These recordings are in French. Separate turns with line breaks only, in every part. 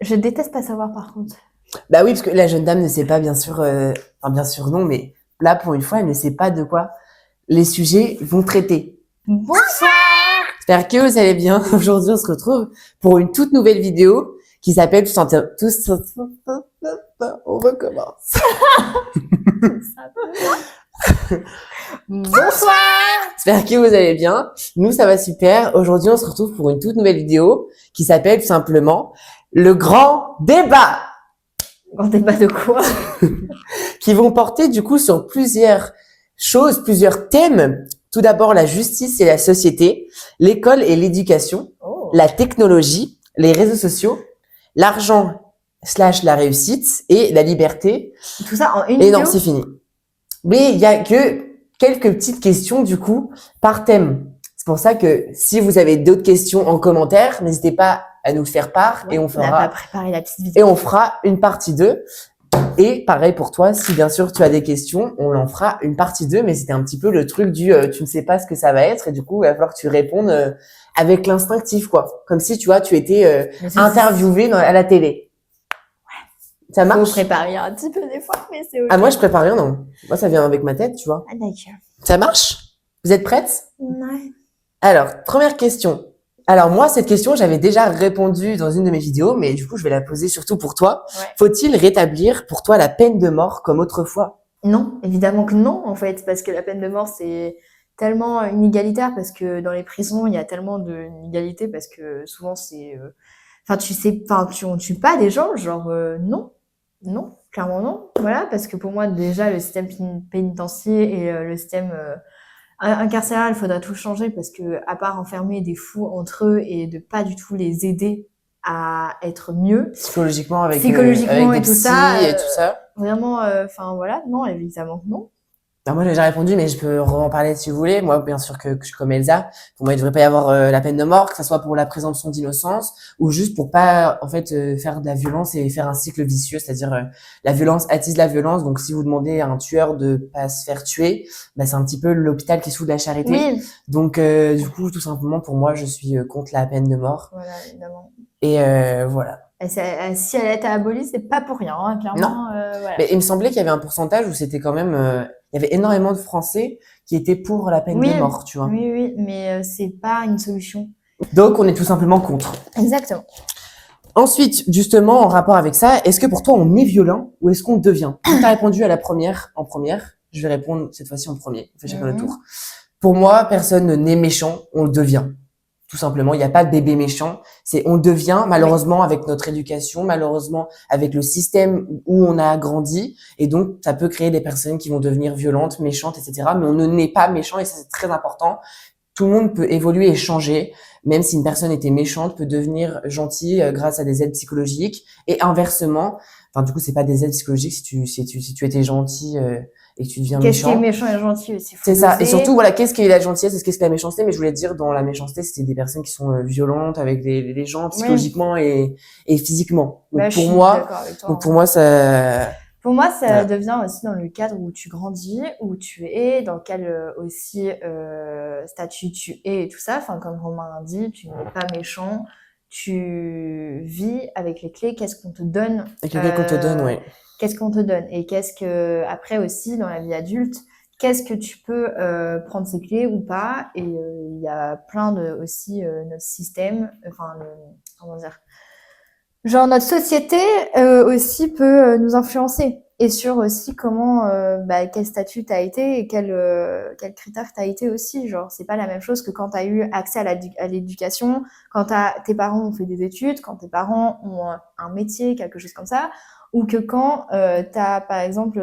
Je déteste pas savoir par contre.
Bah oui, parce que la jeune dame ne sait pas, bien sûr, enfin, bien sûr non, mais là, pour une fois, elle ne sait pas de quoi les sujets vont traiter.
Bonsoir.
J'espère que vous allez bien. Aujourd'hui, on se retrouve pour une toute nouvelle vidéo qui s'appelle On recommence.
Bonsoir.
J'espère que vous allez bien. Nous, ça va super. Aujourd'hui, on se retrouve pour une toute nouvelle vidéo qui s'appelle tout simplement le grand débat,
On débat de quoi?
qui vont porter du coup sur plusieurs choses, plusieurs thèmes. Tout d'abord, la justice et la société, l'école et l'éducation,
Oh.
la technologie, les réseaux sociaux, l'argent / la réussite et la liberté.
Tout ça en une
Et
vidéo?
non, c'est fini. Mais il y a que quelques petites questions du coup par thème. C'est pour ça que si vous avez d'autres questions en commentaire, n'hésitez pas à nous le faire part
Ouais,
et on
on n'a pas
fera
préparé la petite
et
vidéo.
on fera une partie 2. Et pareil pour toi, si bien sûr tu as des questions, on en fera une partie 2, mais c'était un petit peu le truc du tu ne sais pas ce que ça va être et du coup il va falloir que tu répondes avec l'instinctif quoi, comme si tu vois tu étais interviewé à la télé. Ça
Faut
marche?
préparer un petit peu des fois, mais c'est ok.
Ah moi je prépare rien non. Moi ça vient avec ma tête, tu vois.
Ah d'accord.
Ça marche? Vous êtes prêtes?
Ouais.
Alors, première question. Alors moi, cette question, j'avais déjà répondu dans une de mes vidéos, mais du coup, je vais la poser surtout pour toi.
Ouais.
Faut-il rétablir pour toi la peine de mort comme autrefois?
Non, évidemment que non, en fait, parce que la peine de mort, c'est tellement inégalitaire, parce que dans les prisons, il y a tellement d'inégalités, parce que souvent, c'est... Enfin, tu sais, enfin, on tue pas des gens, genre, non, non, clairement non. Voilà, parce que pour moi, déjà, le système pénitentiaire et le système incarcéral, il faudrait tout changer, parce que à part enfermer des fous entre eux et de pas du tout les aider à être mieux,
Psychologiquement, avec
psychologiquement
des
et tout
psys
ça,
et tout ça.
vraiment, enfin voilà, non, évidemment que non.
Alors moi, j'ai déjà répondu, mais je peux en parler si vous voulez. Moi, bien sûr que je suis comme Elsa. Pour moi, il devrait pas y avoir la peine de mort, que ça soit pour la présomption d'innocence ou juste pour pas, en fait, faire de la violence et faire un cycle vicieux. C'est-à-dire, la violence attise la violence. Donc, si vous demandez à un tueur de pas se faire tuer, bah, c'est un petit peu l'hôpital qui soude la charité.
Oui,
Donc, du coup, tout simplement, pour moi, je suis contre la peine de mort.
voilà, évidemment.
Et voilà.
Si elle a été abolie, c'est pas pour rien, hein,
Non.
clairement. Voilà.
Mais il me semblait qu'il y avait un pourcentage où c'était quand même, il y avait énormément de Français qui étaient pour la peine
Oui,
de mort, tu vois.
oui, oui, mais c'est pas une solution.
Donc, on est tout simplement contre.
Exactement.
Ensuite, justement, en rapport avec ça, est-ce que pour toi, on est violent ou est-ce qu'on devient? Tu as répondu à la première en première. Je vais répondre cette fois-ci en premier. On fait chacun le tour. Pour moi, personne n'est méchant, on le devient. Tout simplement, il n'y a pas de bébé méchant. C'est on devient, malheureusement, avec notre éducation, malheureusement, avec le système où on a grandi. Et donc, ça peut créer des personnes qui vont devenir violentes, méchantes, etc. Mais on ne naît pas méchant et ça, c'est très important. Tout le monde peut évoluer et changer. Même si une personne était méchante, peut devenir gentille grâce à des aides psychologiques. Et inversement, enfin, du coup, c'est pas des aides psychologiques si tu étais gentil et que tu deviens
Qu'est-ce qui est
méchant.
méchant et gentil aussi, faut
C'est ça. Et
doser.
surtout, voilà, qu'est-ce qu'est la gentillesse et qu'est-ce que la méchanceté? Mais je voulais dire, dans la méchanceté, c'était des personnes qui sont violentes avec les gens psychologiquement et physiquement. Donc,
Bah, je
pour
suis
moi,
d'accord avec toi,
donc,
hein.
pour moi, ça,
Pour moi, ça
voilà.
devient aussi dans le cadre où tu grandis, où tu es, dans quel aussi statut tu es et tout ça. Enfin, comme Romain a dit, tu n'es pas méchant, tu vis avec les clés. Qu'est-ce qu'on te donne?
Avec le gars qu'on te donne, ouais.
Qu'est-ce qu'on te donne? Et qu'est-ce que, après aussi, dans la vie adulte, qu'est-ce que tu peux prendre ces clés ou pas? Et il y a plein de aussi notre système, enfin, comment dire? Genre notre société aussi peut nous influencer et sur aussi comment quel statut t'as été et quel critère t'as été aussi. Genre c'est pas la même chose que quand t'as eu accès à l'éducation, quand tes parents ont fait des études, quand tes parents ont un métier, quelque chose comme ça, ou que quand t'as par exemple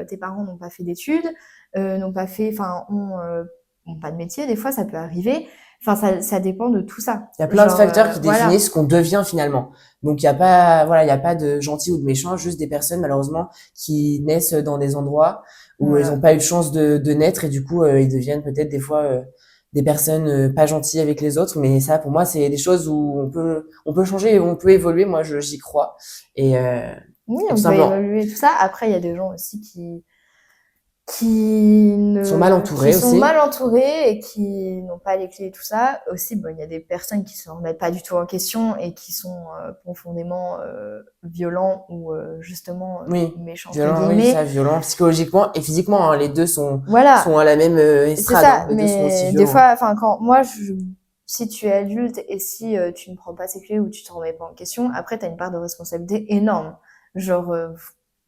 tes parents n'ont pas fait d'études, n'ont pas fait, enfin ont pas de métier. Des fois ça peut arriver. Enfin, ça dépend de tout ça.
Il y a plein de facteurs qui
Voilà.
définissent ce qu'on devient finalement. Donc il y a pas, voilà, il y a pas de gentil ou de méchant, juste des personnes malheureusement qui naissent dans des endroits où ils n'ont pas eu de chance de naître et du coup ils deviennent peut-être des fois des personnes pas gentilles avec les autres. Mais ça, pour moi, c'est des choses où on peut changer, et on peut évoluer. Moi, j'y crois. Et
Oui,
tout
on peut
simplement.
évaluer tout ça. Après, il y a des gens aussi qui
sont mal entourés
qui sont
aussi.
mal entourés et qui n'ont pas les clés et tout ça. Aussi, bon, il y a des personnes qui se remettent pas du tout en question et qui sont profondément violents ou justement
Oui,
méchants entre
violent, oui,
guillemets.
ça, violent, psychologiquement et physiquement, hein, les deux
Voilà,
sont à la même
c'est
estrade,
ça.
hein, les deux sont aussi
Mais des
violents.
fois, enfin, si tu es adulte et si tu ne prends pas ces clés ou tu te remets pas en question, après, tu as une part de responsabilité énorme. Genre,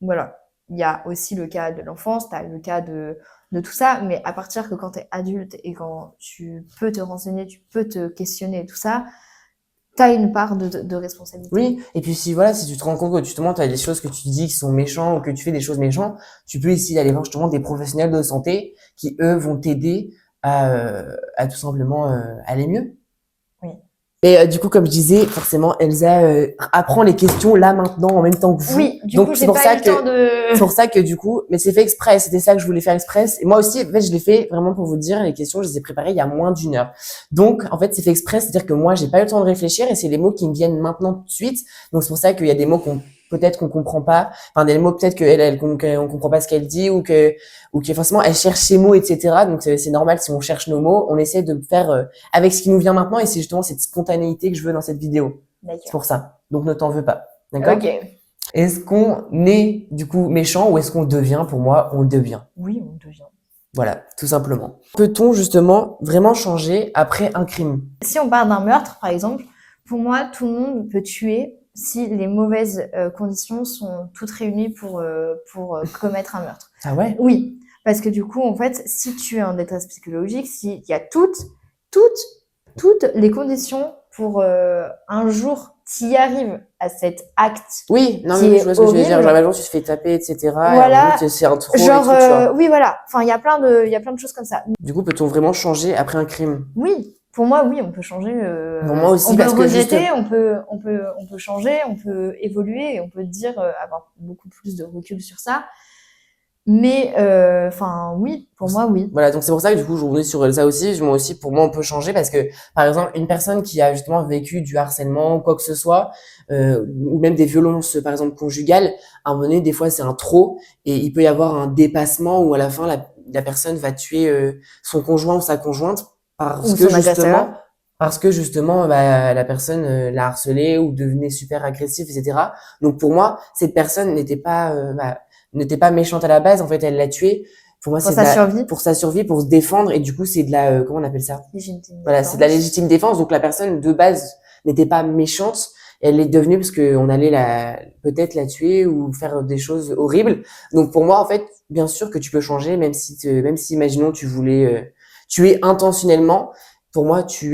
voilà. Il y a aussi le cas de l'enfance, tu as le cas de tout ça, mais à partir que quand tu es adulte et quand tu peux te renseigner, tu peux te questionner et tout ça, tu as une part de responsabilité.
Oui, et puis si voilà, si tu te rends compte que justement tu as des choses que tu dis qui sont méchantes ou que tu fais des choses méchantes, tu peux essayer d'aller voir justement des professionnels de santé qui eux vont t'aider à tout simplement aller mieux.
Oui.
Et du coup, comme je disais, forcément, Elsa apprend les questions là maintenant en même temps que vous.
Oui, du
Donc
coup,
c'est
j'ai
pour
pas
ça
eu le
que
temps de...
c'est pour ça que du coup, mais c'est fait exprès. C'était ça que je voulais faire exprès. Et moi aussi, en fait, je l'ai fait vraiment pour vous dire les questions. Je les ai préparées il y a moins d'une heure. Donc en fait, c'est fait exprès, c'est-à-dire que moi, j'ai pas eu le temps de réfléchir et c'est les mots qui me viennent maintenant tout de suite. Donc c'est pour ça qu'il y a des mots peut-être qu'on comprend pas. Enfin, des mots peut-être qu'on comprend pas ce qu'elle dit ou que forcément elle cherche ses mots, etc. Donc c'est normal si on cherche nos mots, on essaie de faire avec ce qui nous vient maintenant et c'est justement cette spontanéité que je veux dans cette vidéo. C'est pour ça. Donc ne t'en veux pas. D'accord?
Ok.
Est-ce qu'on est du coup méchant ou est-ce qu'on devient? Pour moi, on devient.
Oui, on devient.
Voilà, tout simplement. Peut-on justement vraiment changer après un crime?
Si on parle d'un meurtre, par exemple, pour moi, tout le monde peut tuer si les mauvaises conditions sont toutes réunies pour commettre un meurtre.
Ah ouais?
Oui, parce que du coup, en fait, si tu es en détresse psychologique, s'il y a toutes les conditions pour un jour t'y arrives à cet acte.
Oui, non
qui
mais oui,
est
je vois ce que tu veux dire.
horrible.
Genre, un jour, tu te fais taper, etc.
Voilà.
Et en fait, c'est un trop
Genre,
et tout, tu vois.
oui, voilà. Enfin, il y a plein de choses comme ça.
Du coup, peut-on vraiment changer après un crime?
Oui, pour moi, oui, on peut changer.
Non, moi aussi,
on peut
parce que
regretter, on peut changer, on peut évoluer, et on peut dire avoir beaucoup plus de recul sur ça. Mais, enfin, oui, pour moi, oui.
Voilà, donc c'est pour ça que du coup, je revenais sur ça aussi. Moi aussi, pour moi, on peut changer parce que, par exemple, une personne qui a justement vécu du harcèlement, quoi que ce soit, ou même des violences, par exemple, conjugales, à un moment donné, des fois, c'est un trop et il peut y avoir un dépassement où à la fin, la personne va tuer son conjoint ou sa conjointe parce
Ou
que
son agresseur.
justement, bah, la personne l'a harcelé ou devenait super agressif, etc. Donc pour moi, cette personne n'était pas méchante à la base. En fait, elle l'a tué. Pour moi,
Pour
c'est
sa survie.
pour sa survie, pour se défendre. Et du coup, c'est de la, comment on appelle ça?
Légitime
Voilà, c'est de la
défense.
légitime défense. Donc la personne de base n'était pas méchante. Elle est devenue parce qu'on allait peut-être la tuer ou faire des choses horribles. Donc pour moi, en fait, bien sûr que tu peux changer, même si imaginons tu voulais tuer intentionnellement. Pour moi, tu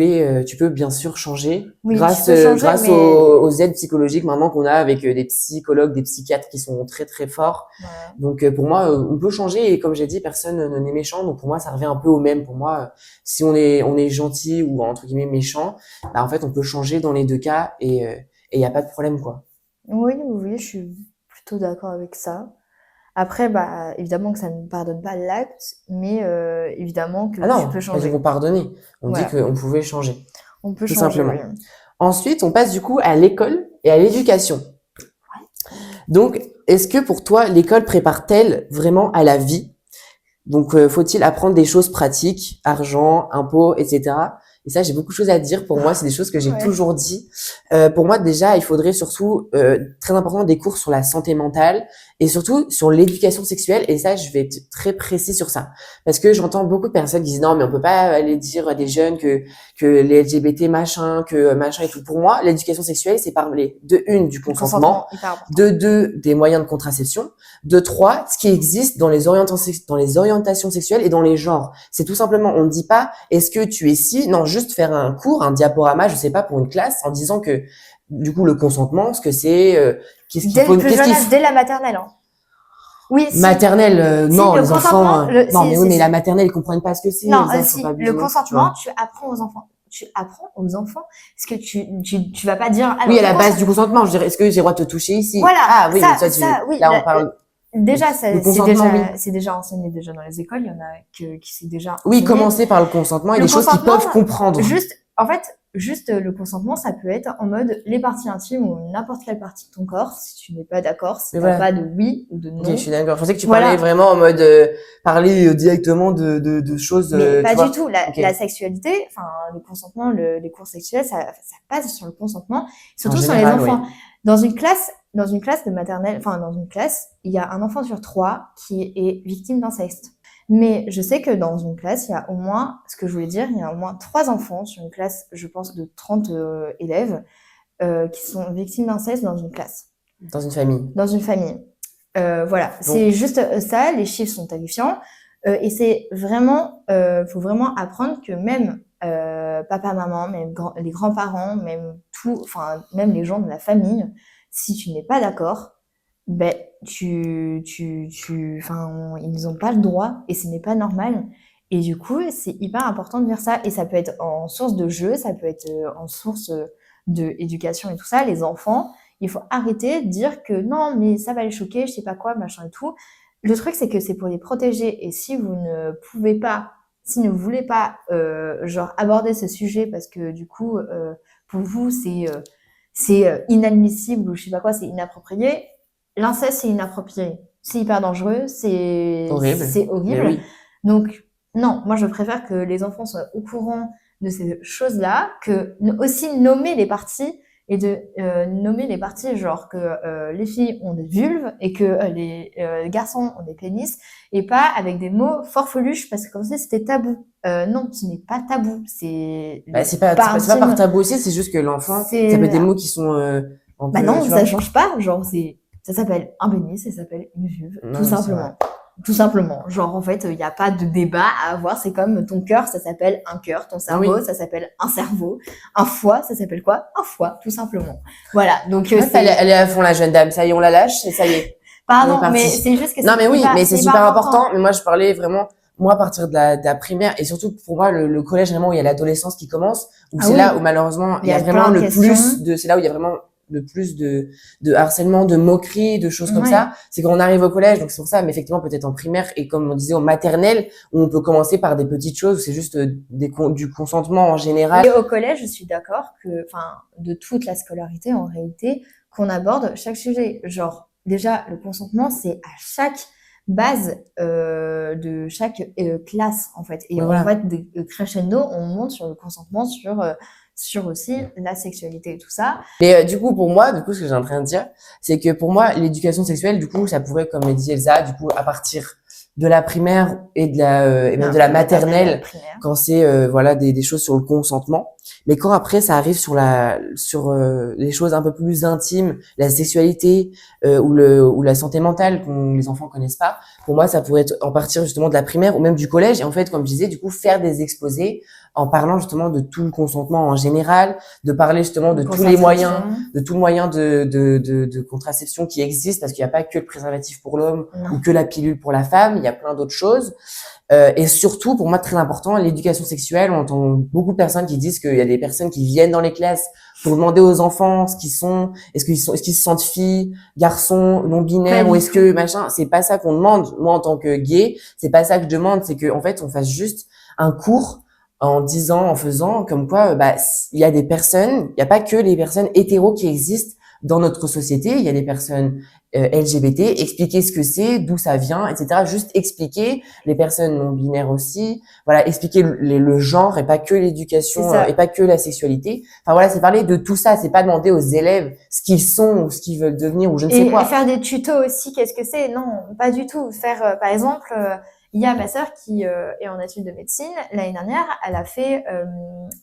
peux bien sûr changer
Oui,
grâce
tu peux changer,
grâce
mais...
aux aides psychologiques maintenant qu'on a avec des psychologues, des psychiatres qui sont très très forts.
Voilà.
Donc pour moi, on peut changer et comme j'ai dit, personne n'est méchant. Donc pour moi, ça revient un peu au même. Pour moi, si on est gentil ou entre guillemets méchant, bah en fait, on peut changer dans les deux cas et il y a pas de problème quoi.
Oui, oui, je suis plutôt d'accord avec ça. Après, bah, évidemment que ça ne pardonne pas l'acte, mais évidemment que
Ah non,
tu peux
pas dit
changer.
qu'on pardonnait. On dit
Voilà.
qu'on pouvait changer,
On peut
tout
changer,
simplement.
oui.
Ensuite, on passe du coup à l'école et à l'éducation. Donc, est-ce que pour toi, l'école prépare-t-elle vraiment à la vie? Donc, faut-il apprendre des choses pratiques, argent, impôts, etc. Et ça, j'ai beaucoup de choses à dire. Pour moi, c'est des choses que j'ai
Ouais.
toujours dit. Pour moi, déjà, il faudrait surtout, très important, des cours sur la santé mentale et surtout sur l'éducation sexuelle. Et ça, je vais être très précis sur ça. Parce que j'entends beaucoup de personnes qui disent non, mais on peut pas aller dire à des jeunes que les LGBT machin, que machin et tout. Pour moi, l'éducation sexuelle, c'est parler de une, du
Le
consentement,
hyper important.
de deux, des moyens de contraception, de trois, ce qui existe dans les orientations sexuelles et dans les genres. C'est tout simplement, on ne dit pas, est-ce que tu es si, non, juste faire un cours, un diaporama, je sais pas, pour une classe, en disant que, du coup, le consentement, ce que c'est, qu'est-ce qu'il
Dès
faut,
le plus jeune âge, dès la maternelle, hein. Oui, si.
maternelle,
Si,
non,
le
les
consentement,
enfants,
le-
non,
si,
mais
si,
oui, mais
si.
la maternelle, ils comprennent pas ce que c'est,
Non,
Elsa, faut pas
si,
abuser
le
non plus, tu
consentement,
vois.
tu apprends aux enfants. Tu apprends aux enfants. Parce que tu vas pas dire, alors,
Oui, à la
le
base du consentement, je dirais, est-ce que j'ai le droit de te toucher ici?
Voilà,
Ah oui, mais
oui.
là, on parle,
Déjà,
le consentement, oui.
c'est déjà enseigné déjà dans les écoles. Il y en a qui c'est déjà
Oui,
enseigné.
commencer par le consentement et
Le
des choses qu'ils
consentement,
peuvent comprendre.
juste, en fait, juste le consentement, ça peut être en mode les parties intimes ou n'importe quelle partie de ton corps, si tu n'es pas d'accord, si
Mais
t'as
voilà.
pas de oui ou de non.
Ok, je suis d'accord. Je pensais que tu
Voilà.
parlais vraiment en mode parler directement de choses.
Mais pas
tu vois.
du tout.
Ok.
La sexualité, enfin le consentement, les cours sexuels, ça passe sur le consentement, surtout
En
sur les
général,
enfants.
oui.
Dans une classe de maternelle, enfin dans une classe, il y a un enfant sur 3 qui est victime d'inceste. Mais je sais que dans une classe, il y a au moins, ce que je voulais dire, il y a au moins 3 enfants sur une classe, je pense, de 30 élèves qui sont victimes d'inceste dans une classe,
Dans une famille.
dans une famille. Voilà,
Donc,
c'est juste ça, les chiffres sont terrifiants. Et c'est vraiment, faut vraiment apprendre que même papa, maman, même les grands-parents, même tout, enfin même les gens de la famille, si tu n'es pas d'accord, ben enfin ils n'ont pas le droit et ce n'est pas normal. Et du coup, c'est hyper important de dire ça. Et ça peut être en source de jeu, ça peut être en source de éducation et tout ça. Les enfants, il faut arrêter de dire que non, mais ça va les choquer, je sais pas quoi, machin et tout. Le truc, c'est que c'est pour les protéger. Et si vous ne pouvez pas, si ne voulez pas, genre aborder ce sujet parce que du coup, pour vous, c'est inadmissible ou je sais pas quoi, c'est inapproprié. L'inceste, c'est inapproprié. C'est hyper dangereux, c'est
horrible.
horrible.
Mais oui.
Donc, non, moi, je préfère que les enfants soient au courant de ces choses-là, que aussi nommer les parties et de nommer les parties, genre que les filles ont des vulves et que les garçons ont des pénis, et pas avec des mots forfoluches, parce que comme ça, c'était tabou. Non, ce n'est pas tabou. C'est
Bah, c'est pas par tabou aussi, c'est juste que l'enfant, ça peut être des mots qui sont un
bah
peu,
non,
tu
ça
vois.
change pas. Genre, ça s'appelle un pénis, ça s'appelle une vulve,
Non,
tout
c'est
simplement.
vrai.
Tout simplement. Genre, en fait, il n'y a pas de débat à avoir. C'est comme ton cœur, ça s'appelle un cœur. Ton cerveau,
Oui.
ça s'appelle un cerveau. Un foie, ça s'appelle quoi? Un foie, tout simplement. Voilà. Donc,
Ouais, elle est à fond, la jeune dame. Ça y est, on la lâche et ça y est. On est
pardon,
parti.
mais c'est juste que
Non, mais oui,
hyper,
mais c'est
hyper
super important. Mais moi, je parlais vraiment, moi, à partir de la primaire et surtout pour moi, le collège, vraiment, où il y a l'adolescence qui commence, où
Ah
c'est
oui.
là où malheureusement, il y a vraiment
plein de
le
questions.
plus de, c'est là où il y a vraiment le plus de harcèlement, de moqueries, de choses comme
Ouais.
ça. C'est quand on arrive au collège, donc c'est pour ça, mais effectivement, peut-être en primaire et comme on disait, en maternelle, où on peut commencer par des petites choses, où c'est juste du consentement en général.
Et au collège, je suis d'accord que, enfin, de toute la scolarité, en réalité, qu'on aborde chaque sujet. Genre, déjà, le consentement, c'est à chaque base de chaque classe, en fait. Et
Oui,
on
voilà.
va de crescendo, on monte sur le consentement, sur aussi la sexualité et tout ça.
Mais du coup, pour moi, du coup, ce que j'ai en train de dire, c'est que pour moi, l'éducation sexuelle, du coup, ça pourrait, comme l'a dit Elsa, du coup, à partir de la primaire et de la et même de la maternelle,
primaire.
quand c'est voilà des choses sur le consentement. Mais quand après ça arrive sur les choses un peu plus intimes, la sexualité ou la santé mentale qu'on les enfants connaissent pas, pour moi, ça pourrait être en partir justement de la primaire ou même du collège. Et en fait, comme je disais, du coup, faire des exposés en parlant justement de tout le consentement en général, de parler justement de tous les moyens, de tout moyen de contraception qui existe, parce qu'il n'y a pas que le préservatif pour l'homme ou que la pilule pour la femme, il y a plein d'autres choses. Et surtout, pour moi, très important, l'éducation sexuelle. On entend beaucoup de personnes qui disent qu'il y a des personnes qui viennent dans les classes pour demander aux enfants ce qu'ils sont, est-ce qu'ils se sentent filles, garçons, non binaires, ou est-ce que machin. C'est pas ça qu'on demande. Moi, en tant que gay, c'est pas ça que je demande. C'est que en fait, on fasse juste un cours en disant, en faisant comme quoi, bah, il y a des personnes, il y a pas que les personnes hétéros qui existent dans notre société. Il y a des personnes LGBT, expliquer ce que c'est, d'où ça vient, etc. Juste expliquer les personnes non binaires aussi. Voilà, expliquer le genre et pas que l'éducation et pas que la sexualité. Enfin voilà, c'est parler de tout ça. C'est pas demander aux élèves ce qu'ils sont ou ce qu'ils veulent devenir ou je ne sais quoi.
Et faire des tutos aussi, qu'est-ce que c'est? Non, pas du tout. Faire, par exemple, il y a ma sœur qui est en études de médecine. L'année dernière, elle a fait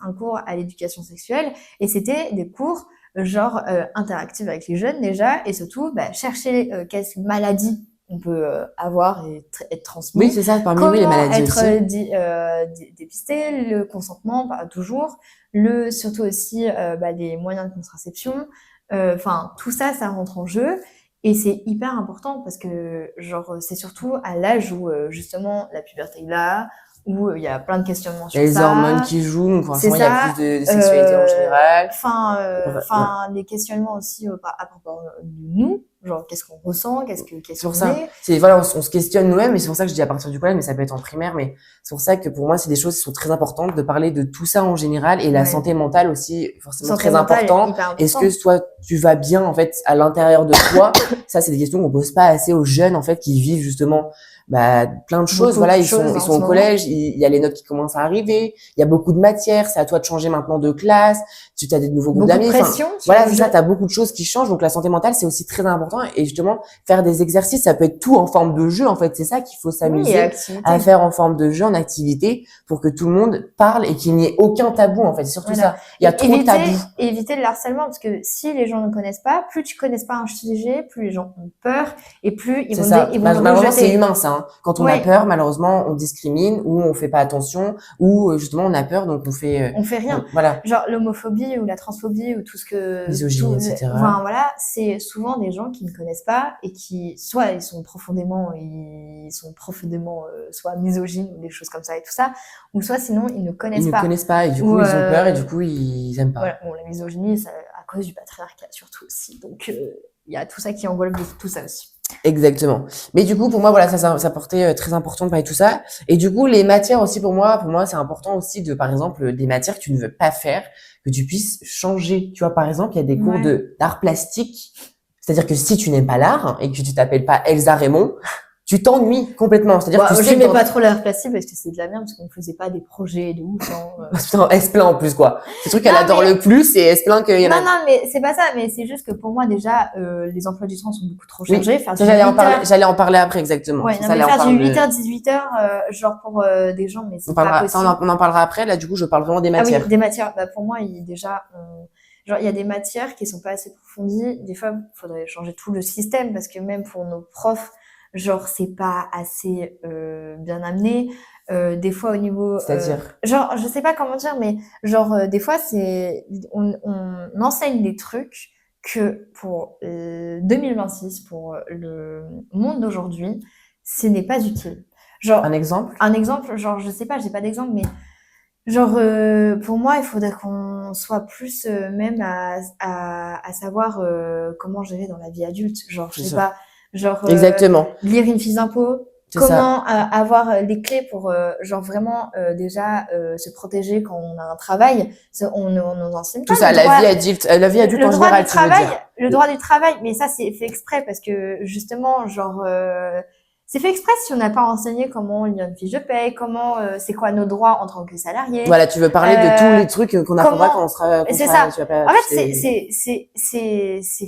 un cours à l'éducation sexuelle et c'était des cours genre interactifs avec les jeunes déjà et surtout chercher quelles maladies on peut avoir et être transmis.
Oui, c'est ça, parmi
comment
les maladies
être dépisté, le consentement, pas toujours, surtout aussi les moyens de contraception. Enfin, tout ça, ça rentre en jeu. Et c'est hyper important parce que, genre, c'est surtout à l'âge où, justement, la puberté est là, où il y a plein de questionnements sur ça.
Les hormones qui jouent, donc forcément, il y a plus de sexualité en général.
Enfin, des questionnements aussi à propos de nous, Genre, qu'est-ce qu'on ressent, qu'est-ce
C'est pour
qu'on
ça.
est.
C'est, voilà, on se questionne nous-mêmes, et c'est pour ça que je dis à partir du collège, mais ça peut être en primaire, mais c'est pour ça que pour moi, c'est des choses qui sont très importantes de parler de tout ça en général, et la
Ouais.
santé mentale aussi, forcément
Santé
très
mentale,
important.
hyper
Est-ce
important.
que toi, tu vas bien, en fait, à l'intérieur de toi? Ça, c'est des questions qu'on pose pas assez aux jeunes, en fait, qui vivent justement, plein de choses.
Beaucoup
Voilà,
de
ils
choses
sont
en ce
au
moment.
collège, il y a les notes qui commencent à arriver, il y a beaucoup de matières, c'est à toi de changer maintenant de classe, tu as des nouveaux groupes
Beaucoup de
d'amis. Enfin,
pression.
voilà, c'est ça, t'as beaucoup de choses qui changent, donc la santé mentale, c'est aussi très important, et justement, faire des exercices, ça peut être tout en forme de jeu, en fait, c'est ça qu'il faut
Oui,
s'amuser
activité.
à faire en forme de jeu, en activité, pour que tout le monde parle et qu'il n'y ait aucun tabou, en fait, c'est surtout
Voilà.
ça. Il y a trop de tabous.
Éviter le harcèlement, parce que si les gens ne connaissent pas, plus tu connais pas un sujet, plus les gens ont peur, et plus ils
C'est
vont,
ça.
ils vont nous
Malheureusement, c'est
rejeter.
humain, ça, hein. Quand on a
Ouais.
peur, malheureusement, on discrimine, ou on fait pas attention, ou justement, on a peur, donc on fait
rien.
voilà.
Genre l'homophobie ou la transphobie ou tout ce que
Misogynie, etc.
Enfin voilà, c'est souvent des gens qui ne connaissent pas et qui soit ils sont profondément soit misogynes ou des choses comme ça et tout ça, ou soit sinon ils ne connaissent
Ils
pas.
ne connaissent pas, et du coup, ils ont peur, et du coup, ils aiment pas.
Voilà. Bon, la misogynie, ça, à cause du patriarcat surtout aussi. Donc il y a tout ça qui englobe tout ça aussi.
Exactement. Mais du coup, pour moi, voilà, ça portait très important de parler de tout ça. Et du coup, les matières aussi, pour moi, c'est important aussi de, par exemple, des matières que tu ne veux pas faire, que tu puisses changer. Tu vois, par exemple, il y a des cours d'art plastique. C'est-à-dire que si tu n'aimes pas l'art et que tu t'appelles pas Elsa Raymond, tu t'ennuies complètement. C'est-à-dire que tu sais
j'aimais pas trop l'art plastique parce que c'est de la merde, parce qu'on faisait pas des projets de ouf.
Putain, elle se plaint en plus, quoi. C'est le truc qu'elle adore le plus, et elle se plaint qu'il y en a.
Non, mais c'est pas ça, mais c'est juste que pour moi, déjà, les emplois du temps sont beaucoup trop chargés.
Oui, j'allais en parler après, exactement.
Ouais, non, mais faire du 8h, 18h, genre pour des gens, mais c'est pas possible.
On en parlera après, là, du coup, je parle vraiment des matières.
Ah oui, des matières. Pour moi, déjà, genre, il y a des matières qui sont pas assez approfondies. Des fois, il faudrait changer tout le système, parce que même pour nos profs, genre, c'est pas assez bien amené. Des fois, au niveau...
C'est-à-dire
genre, je sais pas comment dire, mais genre, des fois, on enseigne des trucs que pour 2026, pour le monde d'aujourd'hui, ce n'est pas utile. Genre,
un exemple,
genre, je sais pas, j'ai pas d'exemple, mais genre, pour moi, il faudrait qu'on soit plus même à savoir comment gérer dans la vie adulte. Genre, je sais pas, genre
exactement.
lire une fiche d'impôt, comment avoir les clés pour genre vraiment déjà se protéger quand on a un travail. On nous enseigne pas.
Tout ça, la vie adulte en général, tu veux dire.
Le droit du travail, mais ça c'est fait exprès parce que justement, genre c'est fait exprès si on n'a pas enseigné comment lire une fiche de paye, comment c'est quoi nos droits en tant que salarié.
Voilà, tu veux parler de tous les trucs qu'on apprendra quand on sera.
C'est ça. En fait, c'est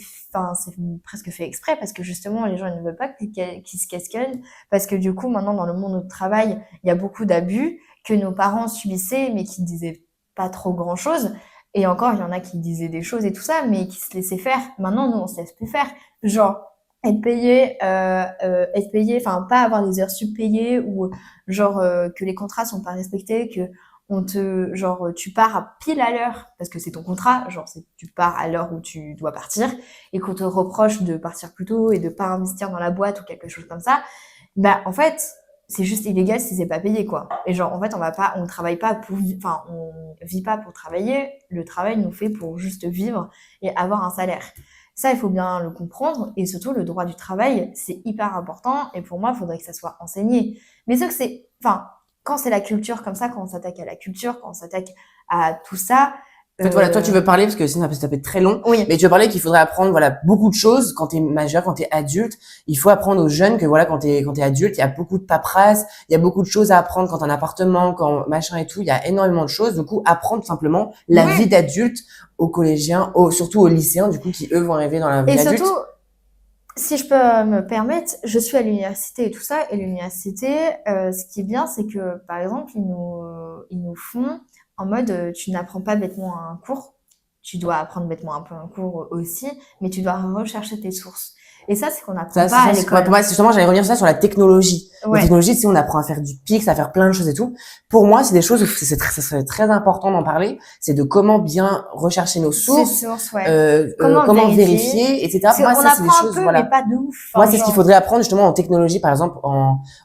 presque fait exprès parce que justement les gens ils ne veulent pas qu'ils se questionnent, parce que du coup maintenant dans le monde du travail il y a beaucoup d'abus que nos parents subissaient mais qui disaient pas trop grand chose, et encore il y en a qui disaient des choses et tout ça mais qui se laissaient faire. Maintenant nous on se laisse plus faire, genre être payé, enfin pas avoir des heures subpayées, ou genre que les contrats sont pas respectés, que tu pars à pile à l'heure parce que c'est ton contrat, genre tu pars à l'heure où tu dois partir, et qu'on te reproche de partir plus tôt et de pas investir dans la boîte ou quelque chose comme ça. En fait c'est juste illégal si c'est pas payé, quoi. Et genre en fait on travaille pas pour, enfin on vit pas pour travailler, le travail nous fait pour juste vivre et avoir un salaire. Ça, il faut bien le comprendre, et surtout le droit du travail, c'est hyper important, et pour moi, il faudrait que ça soit enseigné. Mais ce que quand c'est la culture comme ça, quand on s'attaque à la culture, quand on s'attaque à tout ça.
En fait, voilà, toi, tu veux parler, parce que sinon, ça peut être très long.
Oui.
Mais tu veux parler qu'il faudrait apprendre, voilà, beaucoup de choses quand t'es majeur, quand t'es adulte. Il faut apprendre aux jeunes que, voilà, quand t'es adulte, il y a beaucoup de paperasse, il y a beaucoup de choses à apprendre quand t'as un appartement, quand machin et tout. Il y a énormément de choses. Du coup, apprendre simplement la vie d'adulte aux collégiens, surtout aux lycéens, du coup, qui eux vont arriver dans la vie d'adulte.
Et surtout, si je peux me permettre, je suis à l'université et tout ça, et l'université, ce qui est bien, c'est que, par exemple, ils nous font en mode, tu n'apprends pas bêtement un cours, tu dois apprendre bêtement un peu un cours aussi, mais tu dois rechercher tes sources. Et ça, c'est qu'on apprend pas à l'école.
Pour moi, justement, j'allais revenir sur ça, sur la technologie.
Ouais.
La technologie, on apprend à faire du Pix, à faire plein de choses et tout. Pour moi, c'est des choses où ça serait très important d'en parler. C'est de comment bien rechercher nos sources, comment vérifier, etc.
Moi, ça, c'est des choses, mais pas de ouf.
Moi, c'est ce qu'il faudrait apprendre justement en technologie, par exemple,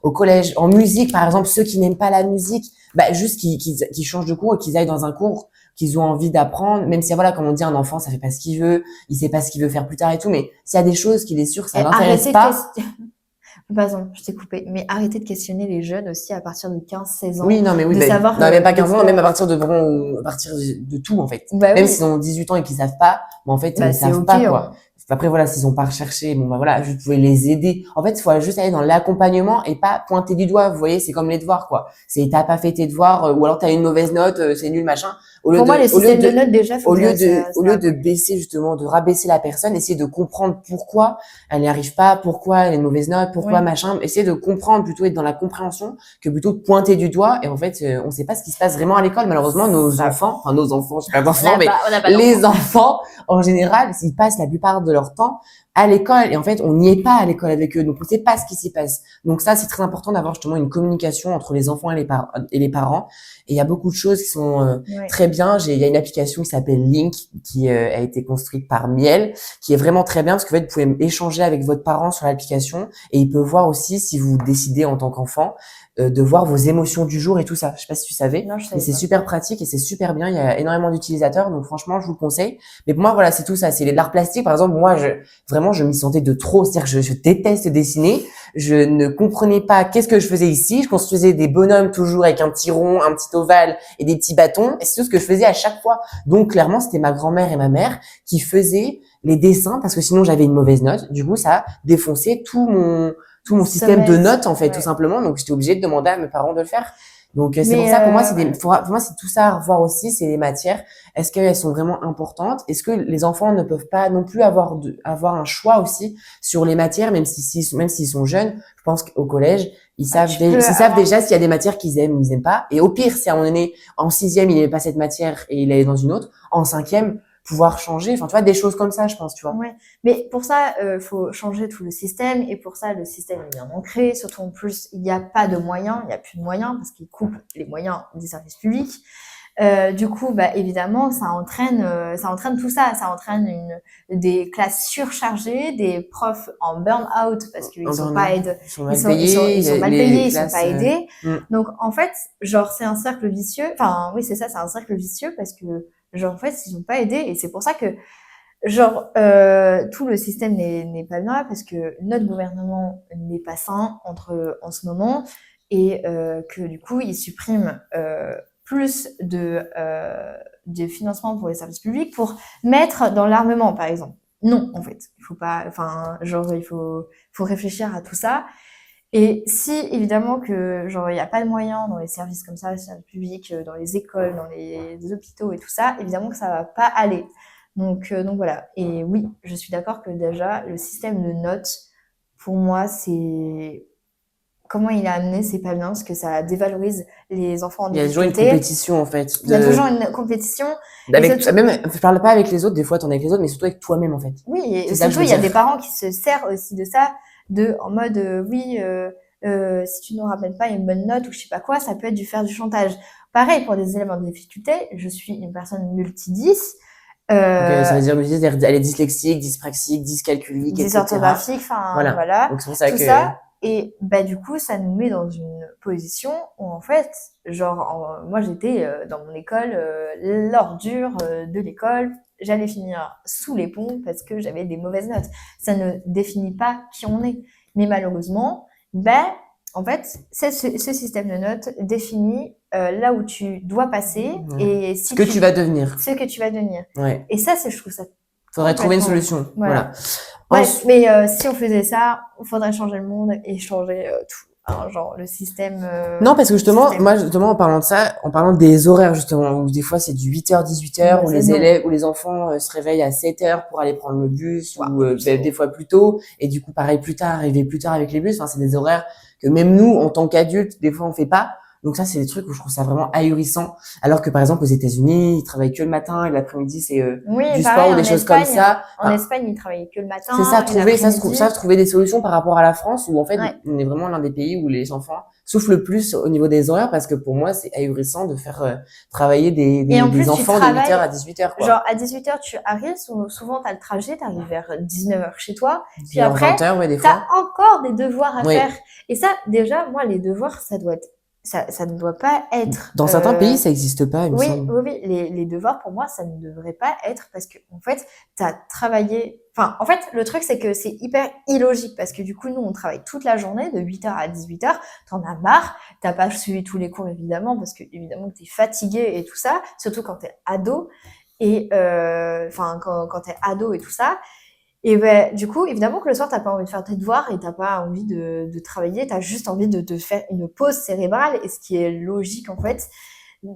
au collège, en musique, par exemple, ceux qui n'aiment pas la musique, juste qu'ils changent de cours et qu'ils aillent dans un cours qu'ils ont envie d'apprendre, même si voilà, comme on dit, un enfant, ça fait pas ce qu'il veut, il sait pas ce qu'il veut faire plus tard et tout, mais s'il y a des choses qu'il est sûr que ça
Et
l'intéresse pas.
Pardon, je t'ai coupé. Mais arrêtez de questionner les jeunes aussi à partir de 15-16 ans.
Oui, non, mais oui,
de savoir,
non, même pas 15 ans,
quoi.
même à partir à partir de tout, en fait.
Bah
Même
oui.
s'ils ont 18 ans et qu'ils savent pas, mais en fait,
Bah,
ils
c'est
savent
ok,
pas, quoi. Après, voilà, s'ils ont pas recherché, bon, bah voilà, je pouvais les aider. En fait, il faut juste aller dans l'accompagnement et pas pointer du doigt. Vous voyez, c'est comme les devoirs, quoi. C'est, t'as pas fait tes devoirs, ou alors t'as une mauvaise note, c'est nul, machin.
Pour moi, le système de notes, déjà,
au lieu
ça
de baisser, justement, de rabaisser la personne, essayer de comprendre pourquoi elle n'y arrive pas, pourquoi elle a une mauvaise note, pourquoi
Oui.
machin. Essayer de comprendre, plutôt être dans la compréhension que plutôt de pointer du doigt. Et en fait, on sait pas ce qui se passe vraiment à l'école. Malheureusement, nos enfants, je sais pas d'enfants, mais
on n'a pas
les enfants, en général, ils passent la plupart de leur temps à l'école, et en fait, on n'y est pas à l'école avec eux, donc on sait pas ce qui s'y passe. Donc ça, c'est très important d'avoir justement une communication entre les enfants et les parents. Et il y a beaucoup de choses qui sont très bien. Il y a une application qui s'appelle Link, qui a été construite par Miel, qui est vraiment très bien, parce qu'en fait, vous pouvez échanger avec votre parent sur l'application, et il peut voir aussi, si vous décidez en tant qu'enfant, de voir vos émotions du jour et tout ça. Je sais pas si tu savais,
Non, je savais
mais c'est
pas.
super pratique et c'est super bien. Il y a énormément d'utilisateurs, donc franchement, je vous le conseille. Mais pour moi, voilà, c'est tout ça. C'est l'art plastique, par exemple. Moi, je m'y sentais de trop. C'est-à-dire que je déteste dessiner. Je ne comprenais pas qu'est-ce que je faisais ici. Je construisais des bonhommes toujours avec un petit rond, un petit ovale et des petits bâtons. Et c'est tout ce que je faisais à chaque fois. Donc, clairement, c'était ma grand-mère et ma mère qui faisaient les dessins, parce que sinon j'avais une mauvaise note. Du coup, ça a défoncé tout mon système de notes, en fait, tout simplement. Donc, j'étais obligée de demander à mes parents de le faire. Donc, c'est pour ça, pour moi, pour moi, c'est tout ça à revoir aussi, c'est les matières. Est-ce qu'elles sont vraiment importantes? Est-ce que les enfants ne peuvent pas non plus avoir un choix aussi sur les matières, même s'ils sont jeunes? Je pense qu'au collège, ils savent déjà s'il y a des matières qu'ils aiment ou ils aiment pas. Et au pire, si à un moment donné, en 6e, il n'aimait pas cette matière et il allait dans une autre, en 5e, pouvoir changer. Enfin, tu vois, des choses comme ça, je pense, tu vois.
Ouais. Mais pour ça, faut changer tout le système. Et pour ça, le système est bien ancré. Surtout, en plus, il n'y a pas de moyens. Il n'y a plus de moyens parce qu'ils coupent les moyens des services publics. Du coup, bah, évidemment, ça entraîne tout ça. Ça entraîne des classes surchargées, des profs en burn-out parce qu'ils sont pas aidés.
Ils sont mal payés.
Ils sont mal payés, ils sont pas aidés. Donc, en fait, genre, c'est un cercle vicieux. Enfin, oui, c'est ça, c'est un cercle vicieux parce que, genre, en fait, ils sont pas aidés. Et c'est pour ça que, genre, tout le système n'est pas bien parce que notre gouvernement n'est pas sain en ce moment et que, du coup, il supprime plus de financement pour les services publics pour mettre dans l'armement, par exemple. Non, en fait. Il faut pas, enfin, genre, il faut réfléchir à tout ça. Et si, évidemment, que, genre, il n'y a pas de moyens dans les services comme ça, les services publics, dans les écoles, dans les hôpitaux et tout ça, évidemment que ça va pas aller. Donc voilà. Et oui, je suis d'accord que déjà, le système de notes, pour moi, c'est, comment il a amené, c'est pas bien parce que ça dévalorise les enfants en difficulté.
Il y a toujours une compétition, en fait.
Il y a toujours une compétition.
Même, je parle pas avec les autres, des fois t'en es avec les autres, mais surtout avec toi-même, en fait.
Oui, et surtout, il y a des parents qui se servent aussi de ça, en mode, si tu ne nous rappelles pas une bonne note ou je sais pas quoi, ça peut être faire du chantage. Pareil, pour des élèves en difficulté, je suis une personne multi-10.
Ça veut dire multi-10, elle est dyslexique, dyspraxique, dyscalculique,
dysorthographique, enfin, voilà.
Donc c'est pour ça
tout ça. Et bah, du coup, ça nous met dans une position où, en fait, genre, moi, j'étais dans mon école, l'ordure de l'école. J'allais finir sous les ponts parce que j'avais des mauvaises notes. Ça ne définit pas qui on est. Mais malheureusement, en fait, ce système de notes définit là où tu dois passer et
ce que tu vas devenir.
Ce que tu vas devenir.
Ouais.
Et ça, je trouve ça.
Faudrait trouver une solution. Voilà.
Ouais, mais si on faisait ça, il faudrait changer le monde et changer tout. Hein, genre le système.
Non, parce que justement, moi, justement, en parlant de ça, en parlant des horaires, justement, où des fois c'est du 8h, 18h, où les élèves, où les enfants se réveillent à 7h pour aller prendre le bus, ou des fois plus tôt, et du coup, pareil, plus tard, arriver plus tard avec les bus. Enfin, c'est des horaires que même nous, en tant qu'adultes, des fois, on fait pas. Donc ça, c'est des trucs où je trouve ça vraiment ahurissant. Alors que par exemple, aux États-Unis, ils travaillent que le matin et l'après-midi, c'est du sport ou des choses comme ça.
En Espagne, ils travaillent que le matin.
C'est ça, trouver des solutions par rapport à la France, où en fait, on est vraiment l'un des pays où les enfants souffrent le plus au niveau des horaires, parce que pour moi, c'est ahurissant de faire travailler des enfants de 8h à 18h. Quoi.
Genre, à 18h, tu arrives, souvent, t'as le trajet, t'arrives vers 19h chez toi, puis
19h,
après,
20h, des fois.
t'as encore des devoirs à faire. Et ça, déjà, moi, les devoirs, ça doit être ça ne doit pas être.
Dans certains pays, ça n'existe pas, il me
Oui,
semble.
oui, oui. Les devoirs, pour moi, ça ne devrait pas être parce que, en fait, t'as travaillé. Enfin, en fait, le truc, c'est que c'est hyper illogique parce que du coup, nous, on travaille toute la journée, de 8h à 18h. T'en as marre. T'as pas suivi tous les cours, évidemment, parce que, évidemment, que t'es fatigué et tout ça, surtout quand t'es ado. Et, enfin, quand t'es ado et tout ça. Et ben, du coup, évidemment que le soir, t'as pas envie de faire tes devoirs et t'as pas envie de travailler, t'as juste envie de faire une pause cérébrale, et ce qui est logique, en fait.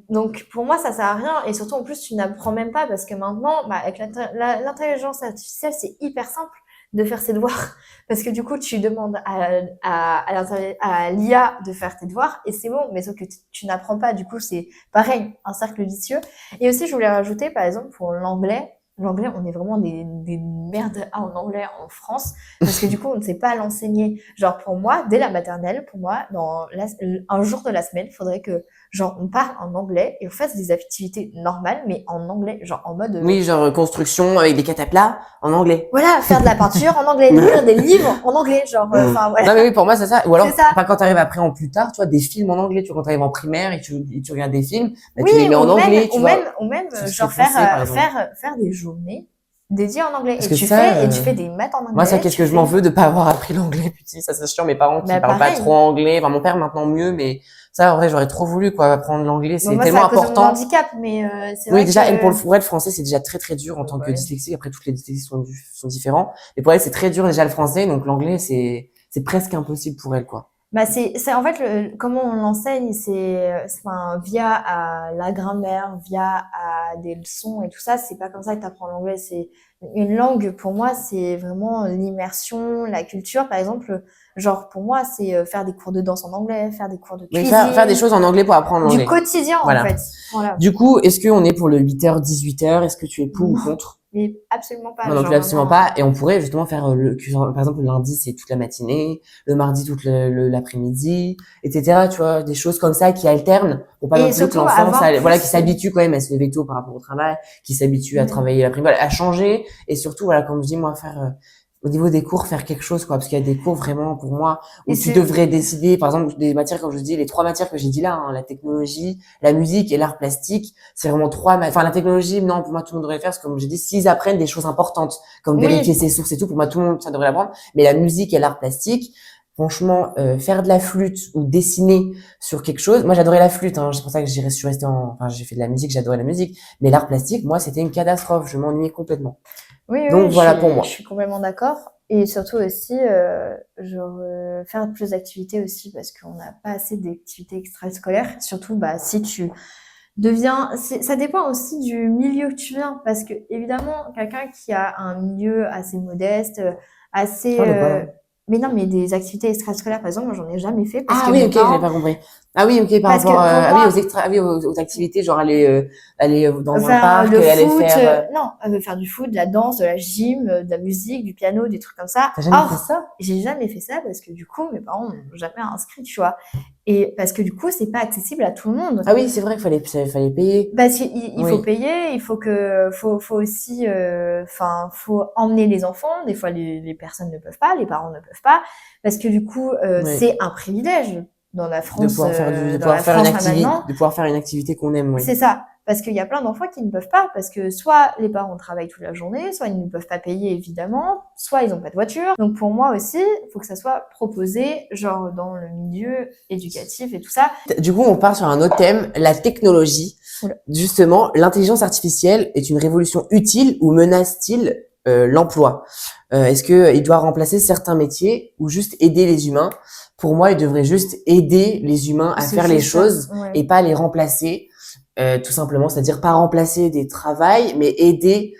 Donc, pour moi, ça sert à rien. Et surtout, en plus, tu n'apprends même pas parce que maintenant, bah, avec l'intelligence artificielle, c'est hyper simple de faire ses devoirs. Parce que du coup, tu demandes à l'IA de faire tes devoirs et c'est bon. Mais sauf que tu n'apprends pas. Du coup, c'est pareil, un cercle vicieux. Et aussi, je voulais rajouter, par exemple, pour l'anglais. L'anglais, on est vraiment des merdes en anglais en France parce que du coup, on ne sait pas l'enseigner. Genre, pour moi, dès la maternelle, pour moi, un jour de la semaine, il faudrait que genre, on parle en anglais et on fasse des activités normales, mais en anglais, genre en mode...
Oui, genre construction avec des cataplas en anglais.
Voilà, faire de la peinture en anglais, lire des livres en anglais, genre, enfin, voilà.
Non mais oui, pour moi c'est ça. Ou alors,
C'est ça.
pas quand t'arrives après en plus tard, tu vois, des films en anglais. Tu vois, quand t'arrives en primaire et tu regardes des films, bah,
Oui,
tu les mets en anglais, tu vois.
ou même,
Tout ce qui est
genre,
français, par exemple.
faire des journées dédiées en anglais.
Parce que ça,
Et tu fais des maths en
moi, ça,
anglais,
qu'est-ce
tu
que je m'en
fais...
veux de pas avoir appris l'anglais, petit. Ça, c'est chiant. Mes parents qui
Bah,
parlent pas
pareil.
trop anglais. Enfin, mon père maintenant mieux, mais ça, en vrai, j'aurais trop voulu, quoi, apprendre l'anglais.
Bon,
C'est
moi, c'est
tellement
à cause de mon
important.
handicap, mais c'est
Oui,
vrai
déjà, elle, pour
que...
le français, c'est déjà très, très dur en
Bon,
tant
bah,
que dyslexique. Après, toutes les dyslexies sont différents. Mais pour elle, c'est très dur, déjà, le français. Donc, l'anglais, c'est presque impossible pour elle, quoi.
bah en fait comment on l'enseigne, enfin, via la grammaire, via des leçons et tout ça. C'est pas comme ça que tu apprends l'anglais. C'est une langue, pour moi, c'est vraiment l'immersion, la culture. Par exemple, genre pour moi, c'est faire des cours de danse en anglais, faire des cours de
Oui, faire des
cuisine,
choses en anglais pour apprendre
du
l'anglais.
quotidien en
Voilà.
fait. Voilà.
Du coup, est-ce qu'on est pour le 8h, 18h? Est-ce que tu es pour ou
Non,
contre?
mais absolument pas.
Moi non
Genre
plus, absolument
vraiment.
pas. Et on pourrait justement faire par exemple, le lundi, c'est toute la matinée, le mardi, toute l'après-midi, etc. Tu vois, des choses comme ça qui alternent pour pas non
Et
plus que
surtout
l'enfant,
avoir
voilà, qui
plus.
s'habitue quand même à se lever tôt par rapport au travail, qui s'habitue à
Mm.
travailler l'après-midi, voilà, à changer. Et surtout, voilà, comme je dis, moi, faire, au niveau des cours, faire quelque chose, quoi. Parce qu'il y a des cours vraiment, pour moi,
Et
où tu
c'est
devrais décider, par exemple, des matières, comme je dis, les 3 matières que j'ai dit là, hein, la technologie, la musique et l'art plastique. C'est vraiment enfin, la technologie, non, pour moi, tout le monde devrait le faire, parce que comme j'ai dit, s'ils apprennent des choses importantes, comme vérifier
oui.
ses sources et tout, pour moi, tout le monde, ça devrait l'apprendre. Mais la musique et l'art plastique, franchement, faire de la flûte ou dessiner sur quelque chose, moi, j'adorais la flûte, hein, c'est pour ça que je suis resté enfin, j'ai fait de la musique, j'adorais la musique. Mais l'art plastique, moi, c'était une catastrophe, je m'ennuyais complètement.
Oui,
Donc,
oui,
voilà pour
je
moi.
suis complètement d'accord. Et surtout aussi, genre, faire plus d'activités aussi, parce qu'on n'a pas assez d'activités extrascolaires. Surtout, bah, si tu deviens... Ça dépend aussi du milieu que tu viens. Parce que, évidemment, quelqu'un qui a un milieu assez modeste,
Tu
assez...
parles de quoi, là?
Mais non, mais des activités extrascolaires, par exemple, moi, j'en ai jamais fait parce
Ah
que
oui,
mes
ok, j'avais
parents...
pas compris. Ah oui, ok, par
Parce
rapport,
que pour
ah oui,
moi,
aux activités, genre aller dans un
faire
parc,
le
aller
foot,
faire.
non, elle veut faire du foot, de la danse, de la gym, de la musique, du piano, des trucs comme ça.
T'as jamais fait
Or,
ça?
j'ai jamais fait ça parce que du coup, mes parents m'ont jamais inscrit, tu vois. Et parce que du coup, c'est pas accessible à tout le monde.
Ah oui, c'est vrai fallait payer.
Parce qu'il il faut
Oui,
payer, faut aussi, enfin, faut emmener les enfants. Des fois, les personnes ne peuvent pas, les parents ne peuvent pas, parce que du coup,
oui.
c'est un privilège
De
dans la
pouvoir faire une
France là,
activité,
maintenant.
de pouvoir faire une activité qu'on aime, oui.
C'est ça. Parce qu'il y a plein d'enfants qui ne peuvent pas, parce que soit les parents travaillent toute la journée, soit ils ne peuvent pas payer évidemment, soit ils n'ont pas de voiture. Donc pour moi aussi, il faut que ça soit proposé, genre dans le milieu éducatif et tout ça.
Du coup, on part sur un autre thème, la technologie.
Oula.
Justement, l'intelligence artificielle est une révolution utile ou menace-t-il l'emploi? Est-ce que il doit remplacer certains métiers ou juste aider les humains? Pour moi, il devrait juste aider les humains à
C'est
faire les
juste ça.
choses
Ouais.
et pas les remplacer, tout simplement. C'est-à-dire pas remplacer des travails, mais aider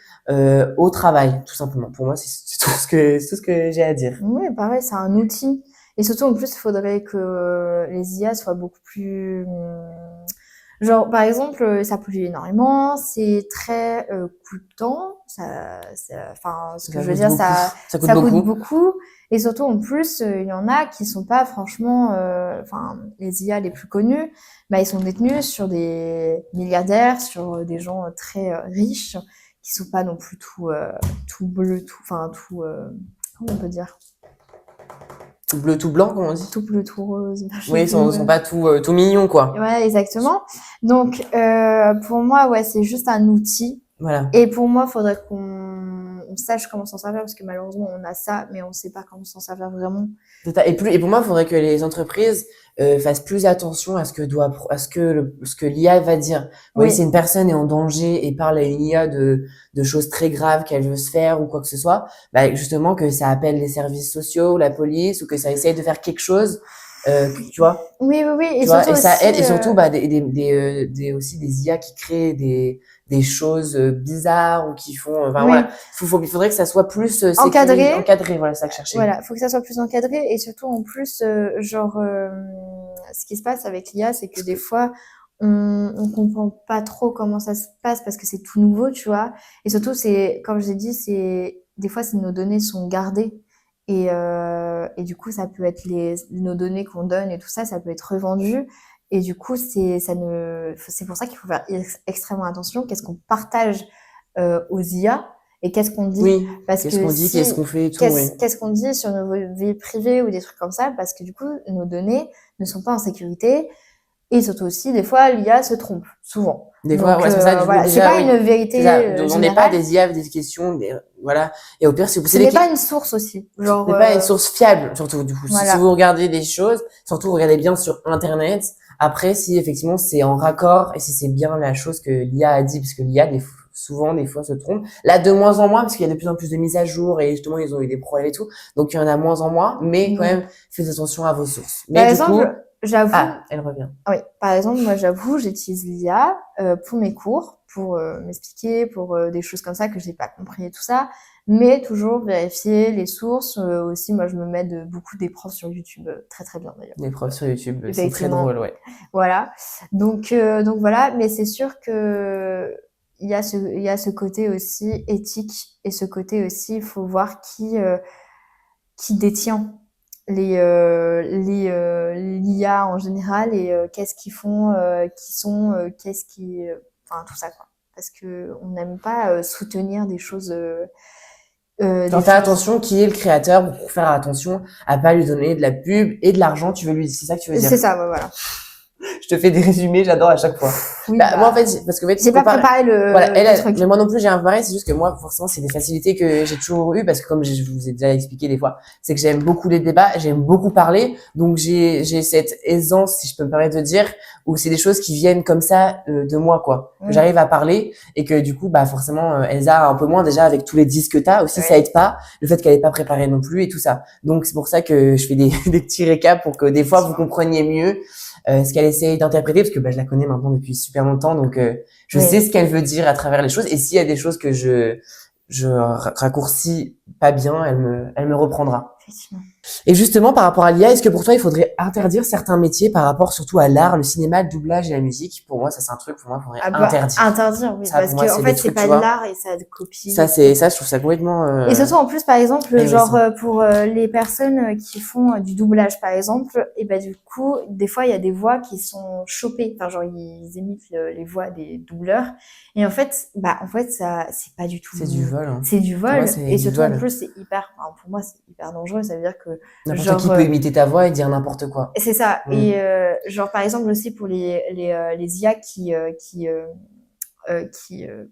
au travail, tout simplement. Pour moi, c'est tout ce que j'ai à dire.
Oui, pareil, c'est un outil. Et surtout, en plus, il faudrait que les IA soient beaucoup plus... Genre, par exemple, ça pollue énormément, c'est très coûtant. Enfin, ce que
Ça
je veux
coûte
dire,
beaucoup. Ça coûte
ça coûte
beaucoup.
beaucoup. Et surtout, en plus, il y en a qui sont pas franchement... Enfin, les IA les plus connus, bah, ils sont détenus sur des milliardaires, sur des gens très riches, qui sont pas non plus tout bleus, tout... Enfin, tout... comment on peut dire?
Tout bleu, tout blanc, comme on dit.
tout bleu, tout rose.
Oui, ils sont pas tout mignons, quoi.
Ouais, exactement. Donc, pour moi, ouais, c'est juste un outil.
Voilà.
Et pour moi, il faudrait qu'on sache comment s'en servir parce que malheureusement, on a ça, mais on ne sait pas comment s'en servir vraiment.
Et pour moi, il faudrait que les entreprises fassent plus attention à ce que l'IA va dire. Oui,
Oui.
si une personne est en danger et parle à une IA de choses très graves qu'elle veut se faire ou quoi que ce soit, bah justement que ça appelle les services sociaux, la police, ou que ça essaye de faire quelque chose, tu vois.
Oui, oui, oui. Et
Tu vois,
surtout
et ça
aussi,
aide, et surtout bah aussi des IA qui créent des choses bizarres ou qui font, enfin
oui.
voilà, il faudrait que ça soit plus
Encadré.
voilà, c'est ça que je cherchais.
Voilà, faut que ça soit plus encadré et surtout en plus, ce qui se passe avec l'IA, c'est que des fois, on comprend pas trop comment ça se passe parce que c'est tout nouveau, tu vois. Et surtout, c'est, comme j'ai dit, c'est des fois, nos données sont gardées et du coup, ça peut être nos données qu'on donne et tout ça, ça peut être revendu. Et du coup, c'est pour ça qu'il faut faire extrêmement attention. Qu'est-ce qu'on partage aux IA et qu'est-ce qu'on dit?
Oui,
Parce
qu'est-ce
que
qu'on dit,
si,
qu'est-ce qu'on fait et tout, oui.
qu'est-ce qu'on dit sur nos vies privées ou des trucs comme ça? Parce que du coup, nos données ne sont pas en sécurité. Et surtout aussi, des fois, l'IA se trompe, souvent.
Des fois, ouais, c'est pour ça, du coup,
voilà, c'est
déjà,
pas
oui.
une vérité
C'est ça. Donc, on n'est pas
générale.
des IA, des questions, voilà. Et au pire, si vous
Ce n'est pas une source aussi. Genre,
c'est pas une source fiable, surtout, du coup.
voilà.
Si vous regardez des choses, surtout, regardez bien sur Internet. Après, si effectivement c'est en raccord et si c'est bien la chose que l'IA a dit, parce que l'IA, souvent, des fois, se trompe. Là, de moins en moins, parce qu'il y a de plus en plus de mises à jour et justement, ils ont eu des problèmes et tout. Donc, il y en a moins en moins, mais quand même, faites attention à vos sources. Mais
Par
du
exemple,
coup,
j'avoue.
ah, elle revient.
Oui, par exemple, moi, j'avoue, j'utilise l'IA pour mes cours, pour m'expliquer, pour des choses comme ça que j'ai pas compris et tout ça, mais toujours vérifier les sources. Aussi, moi, je me mets beaucoup des profs sur YouTube, très très bien d'ailleurs.
Des profs sur YouTube, c'est très drôle, ouais.
Voilà. Donc voilà, mais c'est sûr que il y a ce côté aussi éthique et ce côté aussi, il faut voir qui détient l'IA en général et qu'est-ce qu'ils font, enfin tout ça quoi. Parce que on n'aime pas soutenir des choses.
Faut faire attention qui est le créateur pour faire attention à pas lui donner de la pub et de l'argent. C'est ça que tu veux dire.
C'est ça, ouais, voilà.
Je te fais des résumés, j'adore à chaque fois.
Oui,
moi en fait, parce que
j'ai pas préparé le truc.
Mais moi non plus j'ai un pareil, c'est juste que moi forcément c'est des facilités que j'ai toujours eu parce que comme je vous ai déjà expliqué des fois, c'est que j'aime beaucoup les débats, j'aime beaucoup parler, donc j'ai cette aisance si je peux me permettre de dire où c'est des choses qui viennent comme ça de moi quoi. Que j'arrive à parler et que du coup bah forcément Elsa un peu moins déjà avec tous les disques que t'as aussi ça aide pas, le fait qu'elle est pas préparée non plus et tout ça. Donc c'est pour ça que je fais des petits récaps pour que des fois vous compreniez mieux ce qu'elle essaye d'interpréter parce que bah, je la connais maintenant depuis super longtemps donc je sais ce qu'elle veut dire à travers les choses et s'il y a des choses que je raccourcis pas bien, elle me reprendra.
Effectivement.
Et justement, par rapport à l'IA, est-ce que pour toi, il faudrait interdire certains métiers par rapport surtout à l'art, le cinéma, le doublage et la musique? Pour moi, ça, c'est un truc, pour moi, il faudrait interdire.
Interdire, oui. Ça, parce que, en fait, c'est pas de l'art et ça copie.
Ça, je trouve ça complètement,
Et surtout, en plus, par exemple, genre, pour les personnes qui font du doublage, par exemple, et ben, du coup, des fois, il y a des voix qui sont chopées. Enfin, genre, ils imitent les voix des doubleurs. Et en fait, ça, c'est pas du tout.
C'est du vol. Hein.
C'est du vol.
Moi,
et surtout, en plus, c'est pour moi, c'est hyper dangereux. Ça veut dire que.
N'importe qui peut imiter ta voix et dire n'importe quoi.
C'est ça. Et, genre, par exemple, aussi pour les IA qui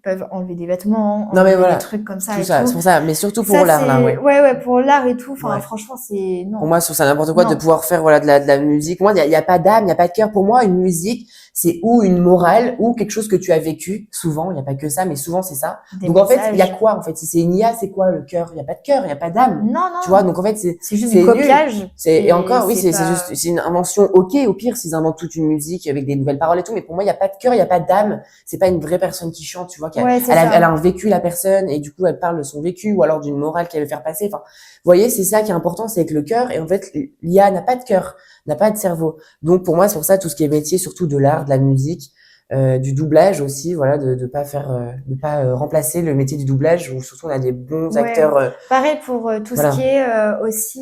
peuvent enlever des vêtements,
non mais voilà,
des trucs comme ça
tout
et
ça,
tout.
c'est pour ça, mais surtout pour l'art là, ouais.
Ouais, pour l'art et tout. Enfin, franchement, c'est non.
Pour moi, je trouve ça n'importe quoi de pouvoir faire voilà de la musique. Moi, il y a pas d'âme, il y a pas de cœur. Pour moi, une musique, c'est ou une morale ou quelque chose que tu as vécu. Souvent, il y a pas que ça, mais souvent c'est ça. Donc en fait, il y a quoi en fait? Si c'est une IA, c'est quoi le cœur? Il y a pas de cœur, il y a pas d'âme.
Non.
Tu vois, donc en fait, c'est
juste du copiage.
Et encore, oui, c'est juste, c'est une invention. Ok, au pire, s'ils inventent toute une musique avec des nouvelles paroles et tout, mais pour moi, il y a pas de cœur, il y a pas d'âme. C'est pas une vraie personne qui chante, tu vois. Elle a un vécu, la personne, et du coup, elle parle de son vécu ou alors d'une morale qu'elle veut faire passer. Enfin, vous voyez, c'est ça qui est important, c'est avec le cœur. Et en fait, l'IA n'a pas de cœur, n'a pas de cerveau. Donc, pour moi, c'est pour ça, tout ce qui est métier, surtout de l'art, de la musique, du doublage aussi, voilà, de pas faire, de pas remplacer le métier du doublage où surtout on a des bons acteurs.
Pareil pour tout ce qui est aussi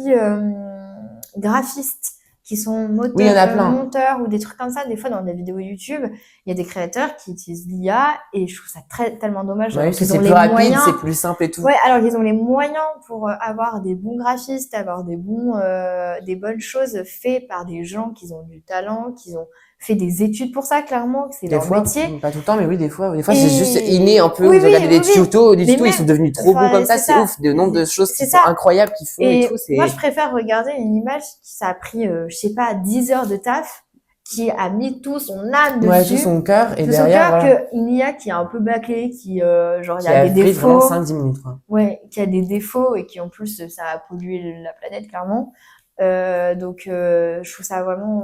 graphiste qui sont
Oui, il y en a plein.
monteurs ou des trucs comme ça. Des fois, dans des vidéos YouTube, il y a des créateurs qui utilisent l'IA et je trouve ça tellement dommage.
Ouais,
Alors
parce que
qu'ils
c'est
ont
plus
les
rapide,
moyens.
c'est plus simple et tout.
Ouais, alors qu'ils ont les moyens pour avoir des bons graphistes, avoir des bonnes choses faites par des gens qui ont du talent, qui ont fait des études pour ça, clairement, que c'est
Des
leur
fois,
métier.
pas tout le temps, mais oui, des fois c'est juste
Et
inné un peu.
oui,
Vous
oui,
regardez
oui,
des
oui.
tutos,
Mais
ils
même,
sont devenus trop bons
enfin,
comme ça,
c'est
c'est
ça.
ouf. Le nombre de choses qui
C'est
sont
ça.
incroyables qu'ils font et tout, c'est.
Moi, je préfère regarder une image qui ça a pris, je sais pas, 10 heures de taf, qui a mis tout son âme
Ouais,
dessus,
tout son cœur et
tout son
derrière,
cœur,
voilà.
qu'une IA qui est un peu bâclée, qui, genre, il y
Qui
a
a
des
pris vraiment
défauts.
5-10 minutes, quoi.
Ouais, qui a des défauts et qui, en plus, ça a pollué la planète, clairement. Donc, je trouve ça vraiment,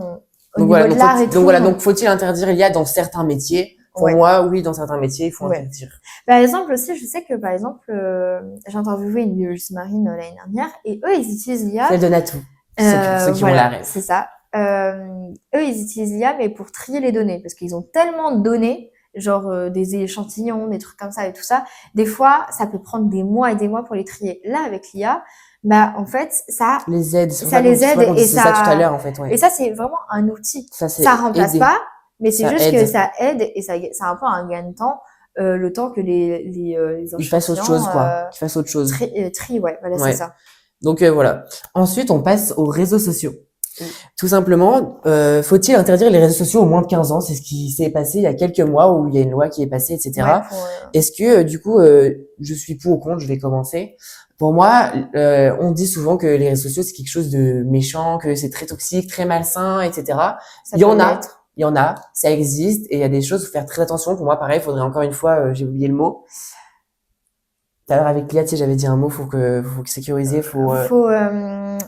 au
Donc
niveau
voilà,
de l'art et tout.
donc faut-il interdire l'IA dans certains métiers? Pour
Ouais.
moi, oui, dans certains métiers, il faut
Ouais.
interdire.
Par exemple, aussi, je sais que, par exemple, j'ai interviewé une biologiste marine l'année dernière et eux, ils utilisent l'IA.
Celle de Natou. Ceux qui ont
Voilà,
la rêve.
c'est ça. Eux, ils utilisent l'IA, mais pour trier les données, parce qu'ils ont tellement de données, genre des échantillons, des trucs comme ça et tout ça. Des fois, ça peut prendre des mois et des mois pour les trier. Là, avec l'IA, bah en fait, ça
Les aide,
ça les aide
et
et
ça tout à l'heure en fait, ouais.
et ça c'est vraiment un outil.
Ça c'est
Ça remplace
aider.
pas, mais c'est
Ça
juste
aide.
que ça aide et ça c'est un peu un gain de temps. Le temps que les
Ils fassent autre chose, quoi. Qu'ils fassent autre chose.
Tri, ouais, voilà,
Ouais.
c'est ça.
Donc voilà. Ensuite, on passe aux réseaux sociaux. Tout simplement, faut-il interdire les réseaux sociaux aux moins de 15 ans? C'est ce qui s'est passé il y a quelques mois où il y a une loi qui est passée, etc.
Ouais,
Est-ce que du coup, je suis pour ou contre? Je vais commencer. Pour moi, on dit souvent que les réseaux sociaux c'est quelque chose de méchant, que c'est très toxique, très malsain, etc.
ça
Il y en
peut
a,
l'être.
il y en a, ça existe et il y a des choses faut faire très attention. Pour moi, pareil, il faudrait encore une fois, j'ai oublié le mot. Tout à l'heure avec Lia, tu sais, j'avais dit un mot, faut sécuriser,
Faut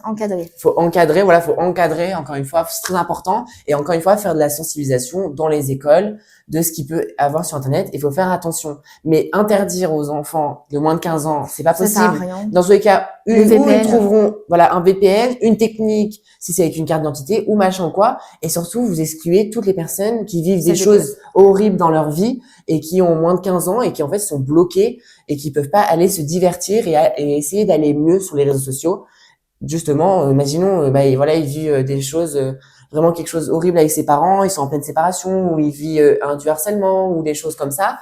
encadrer.
faut encadrer, voilà, faut encadrer, encore une fois, c'est très important. Et encore une fois, faire de la sensibilisation dans les écoles de ce qu'il peut avoir sur Internet. Il faut faire attention. Mais interdire aux enfants de moins de 15 ans, c'est pas
Ça sert à
possible.
rien.
Dans tous les cas, où ils
VPN.
trouveront, voilà, un VPN, une technique, si c'est avec une carte d'identité ou machin ou quoi. Et surtout, vous excluez toutes les personnes qui vivent des choses horribles dans leur vie et qui ont moins de 15 ans et qui, en fait, sont bloquées et qui peuvent pas aller se divertir et essayer d'aller mieux sur les réseaux sociaux. Justement, imaginons, voilà, il vit des choses, vraiment quelque chose horrible avec ses parents, ils sont en pleine séparation, ou il vit du harcèlement, ou des choses comme ça.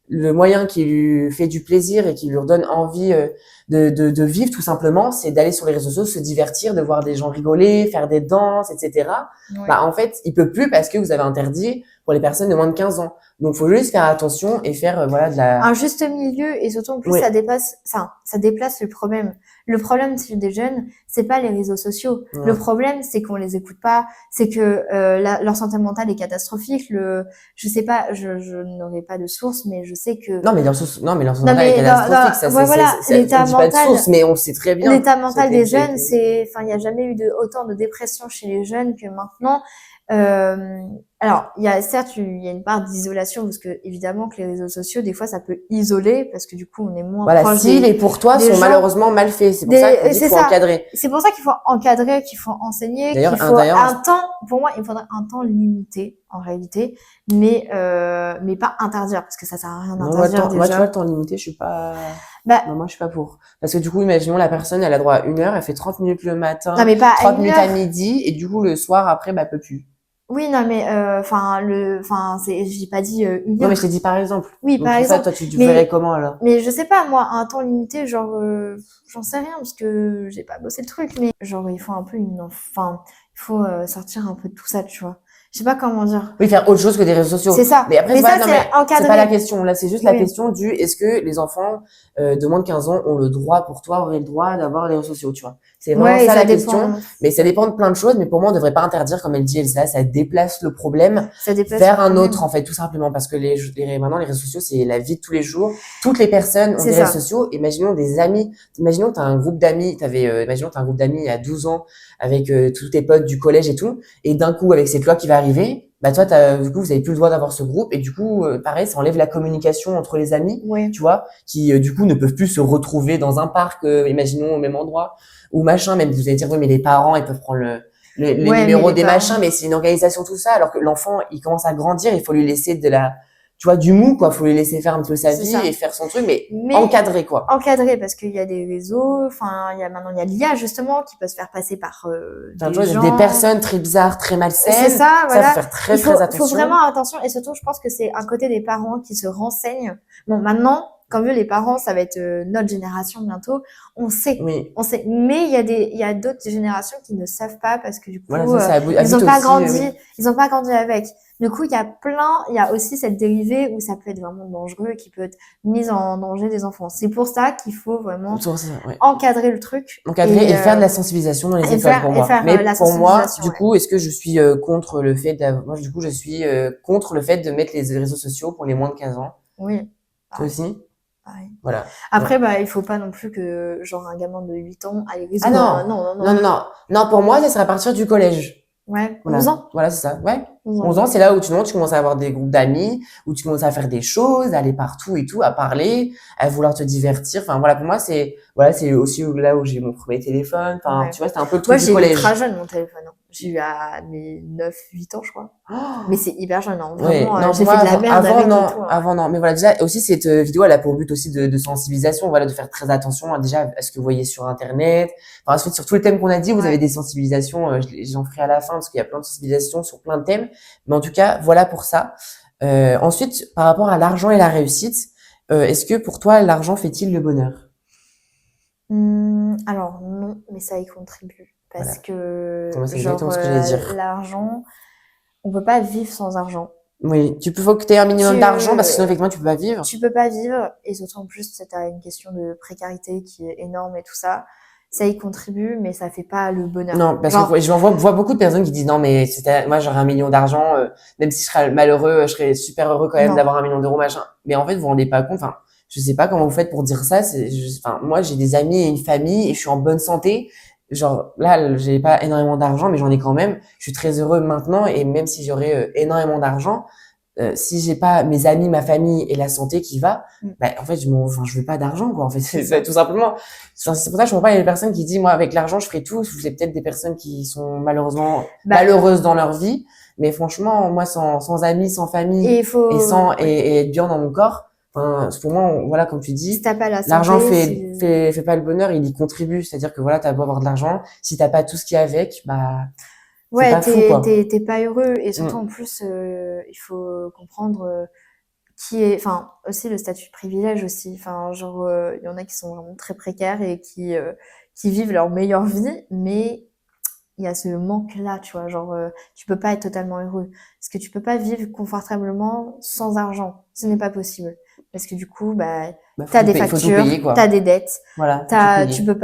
Le moyen qui lui fait du plaisir et qui lui redonne envie de vivre tout simplement, c'est d'aller sur les réseaux sociaux, se divertir, de voir des gens rigoler, faire des danses, etc.
Ouais.
En fait, il peut plus parce que vous avez interdit pour les personnes de moins de 15 ans. Donc, faut juste faire attention et faire, voilà, de la...
Un juste milieu et surtout en plus
Oui.
ça déplace le problème. Le problème des jeunes, c'est pas les réseaux sociaux.
Ouais.
Le problème, c'est qu'on les écoute pas, c'est que leur santé mentale est catastrophique. Je sais pas, je n'aurai pas de source, mais je sais que
Non, mais leur santé mentale est catastrophique. Ça,
voilà, l'état
on dit pas de
mental,
source, mais on sait très bien.
l'état mental des jeunes,
c'est...
il y a jamais eu autant de dépression chez les jeunes que maintenant. Alors, il y a certes il y a une part d'isolation parce que évidemment que les réseaux sociaux des fois ça peut isoler parce que du coup on est moins
Voilà,
proche
si les pour toi
des
sont
gens.
malheureusement mal faits, c'est pour ça qu'il faut encadrer.
C'est pour ça qu'il faut encadrer, qu'il faut enseigner, qu'il faut un temps. Pour moi, il faudrait un temps limité en réalité, mais pas interdire parce que ça sert à rien d'interdire déjà.
Moi, tu vois, le temps limité, je suis pas. Non, moi, je suis pas pour. Parce que du coup, imaginons la personne, elle a droit à 1 heure, elle fait 30 minutes le matin,
non, mais pas
30 minutes à midi, et du coup, le soir, après, elle peut plus.
Oui, non, mais j'ai pas dit 1 heure.
Non, mais je t'ai dit par exemple.
Oui,
donc,
par exemple.
Ça, toi, tu verrais comment alors?
Mais je sais pas, moi, un temps limité, genre, j'en sais rien parce que j'ai pas bossé le truc, mais genre, il faut un peu il faut sortir un peu de tout ça, tu vois. Je sais pas comment dire.
Oui, faire autre chose que des réseaux sociaux.
C'est ça.
Mais après,
c'est
pas la question. Là, c'est juste la question du est-ce que les enfants de moins de 15 ans ont le droit, pour toi, auraient le droit d'avoir les réseaux sociaux, tu vois. C'est vraiment ça la question. Mais ça dépend de plein de choses. Mais pour moi, on devrait pas interdire, comme elle dit Elsa, ça déplace le problème vers un autre, en fait, tout simplement. Parce que maintenant, les réseaux sociaux, c'est la vie de tous les jours. Toutes les personnes ont des réseaux sociaux. Imaginons des amis. Imaginons t'as un groupe d'amis. Imaginons t'as un groupe d'amis il y a 12 ans avec tous tes potes du collège et tout. Et d'un coup, avec cette loi qui va arriver, toi, du coup, vous avez plus le droit d'avoir ce groupe. Et du coup, pareil, ça enlève la communication entre les amis, tu vois, qui, du coup, ne peuvent plus se retrouver dans un parc, imaginons, au même endroit, ou machin. Même, vous allez dire, oui, mais les parents, ils peuvent prendre les numéros des machins, mais c'est une organisation, tout ça. Alors que l'enfant, il commence à grandir, il faut lui laisser tu vois, du mou, quoi. Faut les laisser faire un peu sa
C'est
vie
ça.
et faire son truc, mais
Mais
encadré, quoi.
encadré, parce qu'il y a des réseaux, enfin, maintenant, il y a l'IA, justement, qui peut se faire passer par
Enfin, tu
des
vois, des
gens.
personnes très bizarres, très
C'est
malsaines.
ça,
Ça,
voilà.
faut faire très,
Il faut,
très
faut
attention.
vraiment faire attention. Et surtout, je pense que c'est un côté des parents qui se renseignent. Bon, maintenant, comme vu les parents, ça va être notre génération bientôt. On sait.
Oui.
On sait. Mais il y a d'autres générations qui ne savent pas parce que du coup,
Voilà, ça
ils
habite
ont pas
aussi,
grandi,
oui.
ils ont pas grandi avec. Du coup, il y a aussi cette dérivée où ça peut être vraiment dangereux et qui peut être mise en danger des enfants. C'est pour ça qu'il faut vraiment
Sur ça, ouais.
encadrer le truc.
Encadrer et faire de la sensibilisation dans les écoles, pour moi.
faire
Mais
la
pour moi,
sensibilisation.
du
Ouais.
coup, est-ce que je suis contre le fait d'avoir... Moi, du coup, je suis contre le fait de mettre les réseaux sociaux pour les moins de 15 ans.
Oui.
Toi
Pareil.
aussi?
Pareil.
Voilà.
Après, bah, il faut pas non plus que, genre, un gamin de 8 ans aille résoudre.
Ah non.
Non, non,
Non, non, non. Non, pour moi, ça serait à partir du collège.
Ouais,
Voilà.
11 ans.
Voilà, c'est ça. Ouais.
11 ans.
11 ans, c'est là où tu commences à avoir des groupes d'amis, où tu commences à faire des choses, à aller partout et tout, à parler, à vouloir te divertir. Enfin, voilà, pour moi, c'est aussi là où j'ai mon premier téléphone. Enfin,
Ouais.
tu vois, c'était un peu le
Moi,
truc du
j'ai eu
collège.
très jeune mon téléphone. Hein. J'ai eu à mes 9, 8 ans, je crois.
Oh.
Mais c'est hyper jeune, hein.
Ouais,
Vraiment,
non,
j'ai
pour
fait
moi,
de la merde
avant,
avec
non,
et tout. Hein.
avant, non. Mais voilà, déjà, aussi, cette vidéo, elle a pour but aussi de sensibilisation, voilà, de faire très attention, déjà, à ce que vous voyez sur Internet. Enfin, ensuite, sur tous les thèmes qu'on a dit, vous
Ouais.
avez des sensibilisations, j'en ferai à la fin, parce qu'il y a plein de sensibilisations sur plein de thèmes. Mais en tout cas, voilà pour ça. Ensuite, par rapport à l'argent et la réussite, est-ce que pour toi, l'argent fait-il le bonheur?
Alors, non, mais ça y contribue. Parce
Voilà.
que,
Pour moi, c'est
genre,
exactement ce que j'allais dire.
l'argent, on peut pas vivre sans argent.
Oui, faut que tu aies un minimum
Tu-
d'argent, parce que sinon, effectivement, tu peux pas vivre.
Tu peux pas vivre, et surtout en plus, tu as une question de précarité qui est énorme et tout ça. Ça y contribue, mais ça fait pas le bonheur.
Non, parce
Genre,
que je vois beaucoup de personnes qui disent non, mais moi j'aurais 1 million d'argent, même si je serais malheureux, je serais super heureux quand même
Non.
d'avoir 1 million d'euros, machin. Mais en fait, vous vous rendez pas compte. Enfin, je sais pas comment vous faites pour dire ça. Enfin, moi j'ai des amis et une famille et je suis en bonne santé. Genre là, j'ai pas énormément d'argent, mais j'en ai quand même. Je suis très heureux maintenant et même si j'aurais énormément d'argent, si j'ai pas mes amis, ma famille et la santé qui va, bah, en fait, je veux pas d'argent, quoi. En fait, c'est tout simplement. Enfin, c'est pour ça que je comprends pas les personnes qui disent, moi, avec l'argent, je ferai tout. Vous êtes peut-être des personnes qui sont malheureusement malheureuses dans leur vie. Mais franchement, moi, sans amis, sans famille
et il faut,
et être bien dans mon corps, enfin, pour moi, voilà, comme tu
si
dis,
t'as pas la santé,
l'argent fait pas le bonheur, il y contribue. C'est-à-dire que voilà, t'as beau avoir de l'argent, si t'as pas tout ce qui est avec, bah,
ouais,
c'est pas fou, quoi.
t'es pas heureux. Et surtout, en plus, il faut comprendre enfin, aussi le statut de privilège aussi. Enfin, genre, il y en a qui sont vraiment très précaires et qui vivent leur meilleure vie, mais il y a ce manque-là, tu vois. Genre, tu peux pas être totalement heureux. Parce que tu peux pas vivre confortablement sans argent. Ce n'est pas possible. Parce que du coup, bah, t'as des factures, t'as des dettes.
Voilà.
Tu peux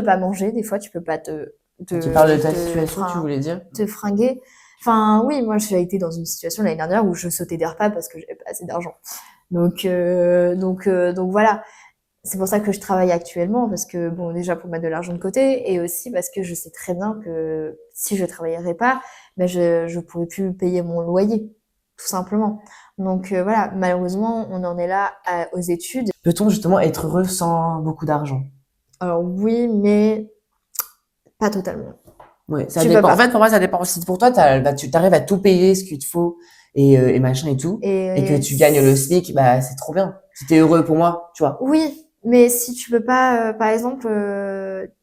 pas manger. Des fois, tu peux pas
tu parles de ta situation, tu voulais dire?
Te fringuer. Enfin, oui, moi, j'ai été dans une situation l'année dernière où je sautais des repas parce que j'avais pas assez d'argent. Donc voilà. C'est pour ça que je travaille actuellement, parce que, bon, déjà pour mettre de l'argent de côté, et aussi parce que je sais très bien que si je travaillerais pas, ben je pourrais plus payer mon loyer, tout simplement. Donc voilà, malheureusement, on en est là aux études.
Peut-on justement être heureux sans beaucoup d'argent?
Alors oui, mais pas totalement.
Ouais, ça dépend. En fait, pour moi, ça dépend. Si pour toi, tu t'arrives à tout payer ce qu'il te faut et machin et tout, et que tu gagnes le SMIC, bah c'est trop bien. Si t'es heureux pour moi, tu vois.
Oui, mais si tu peux pas, par exemple,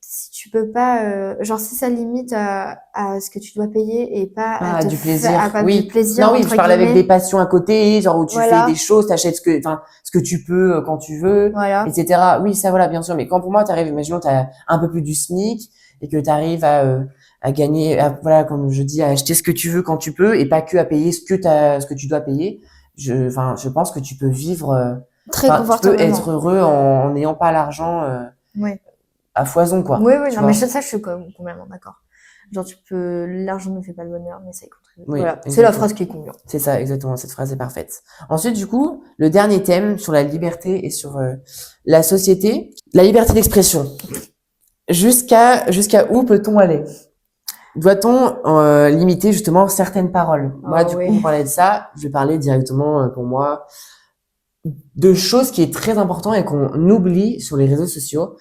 si tu peux pas, genre si ça limite à ce que tu dois payer et pas à
du plaisir.
du plaisir,
Non, oui,
entre
je parle avec
guillemets.
des passions à côté, genre où tu
Voilà.
fais des choses, t'achètes ce que tu peux quand tu veux,
Voilà.
etc. Oui, ça voilà, bien sûr. Mais quand pour moi, t'arrives, imaginons, t'as un peu plus du SMIC et que t'arrives à gagner, voilà, comme je dis, à acheter ce que tu veux quand tu peux et pas que à payer ce que tu dois payer. Je pense que tu peux vivre.
Très confortablement.
Tu peux être heureux en n'ayant pas l'argent
Ouais.
à foison, quoi.
Oui, non,
vois.
mais ça, je suis complètement d'accord. Genre, l'argent ne fait pas le bonheur, mais ça y contribue.
Oui,
voilà,
exactement.
c'est la phrase qui convient.
C'est ça, exactement, cette phrase est parfaite. Ensuite, du coup, le dernier thème sur la liberté et sur la société, la liberté d'expression. Jusqu'à où peut-on aller? Doit-on limiter justement certaines paroles? Moi, du coup, pour parler de ça, je vais parler directement, pour moi, de choses qui est très important et qu'on oublie sur les réseaux sociaux.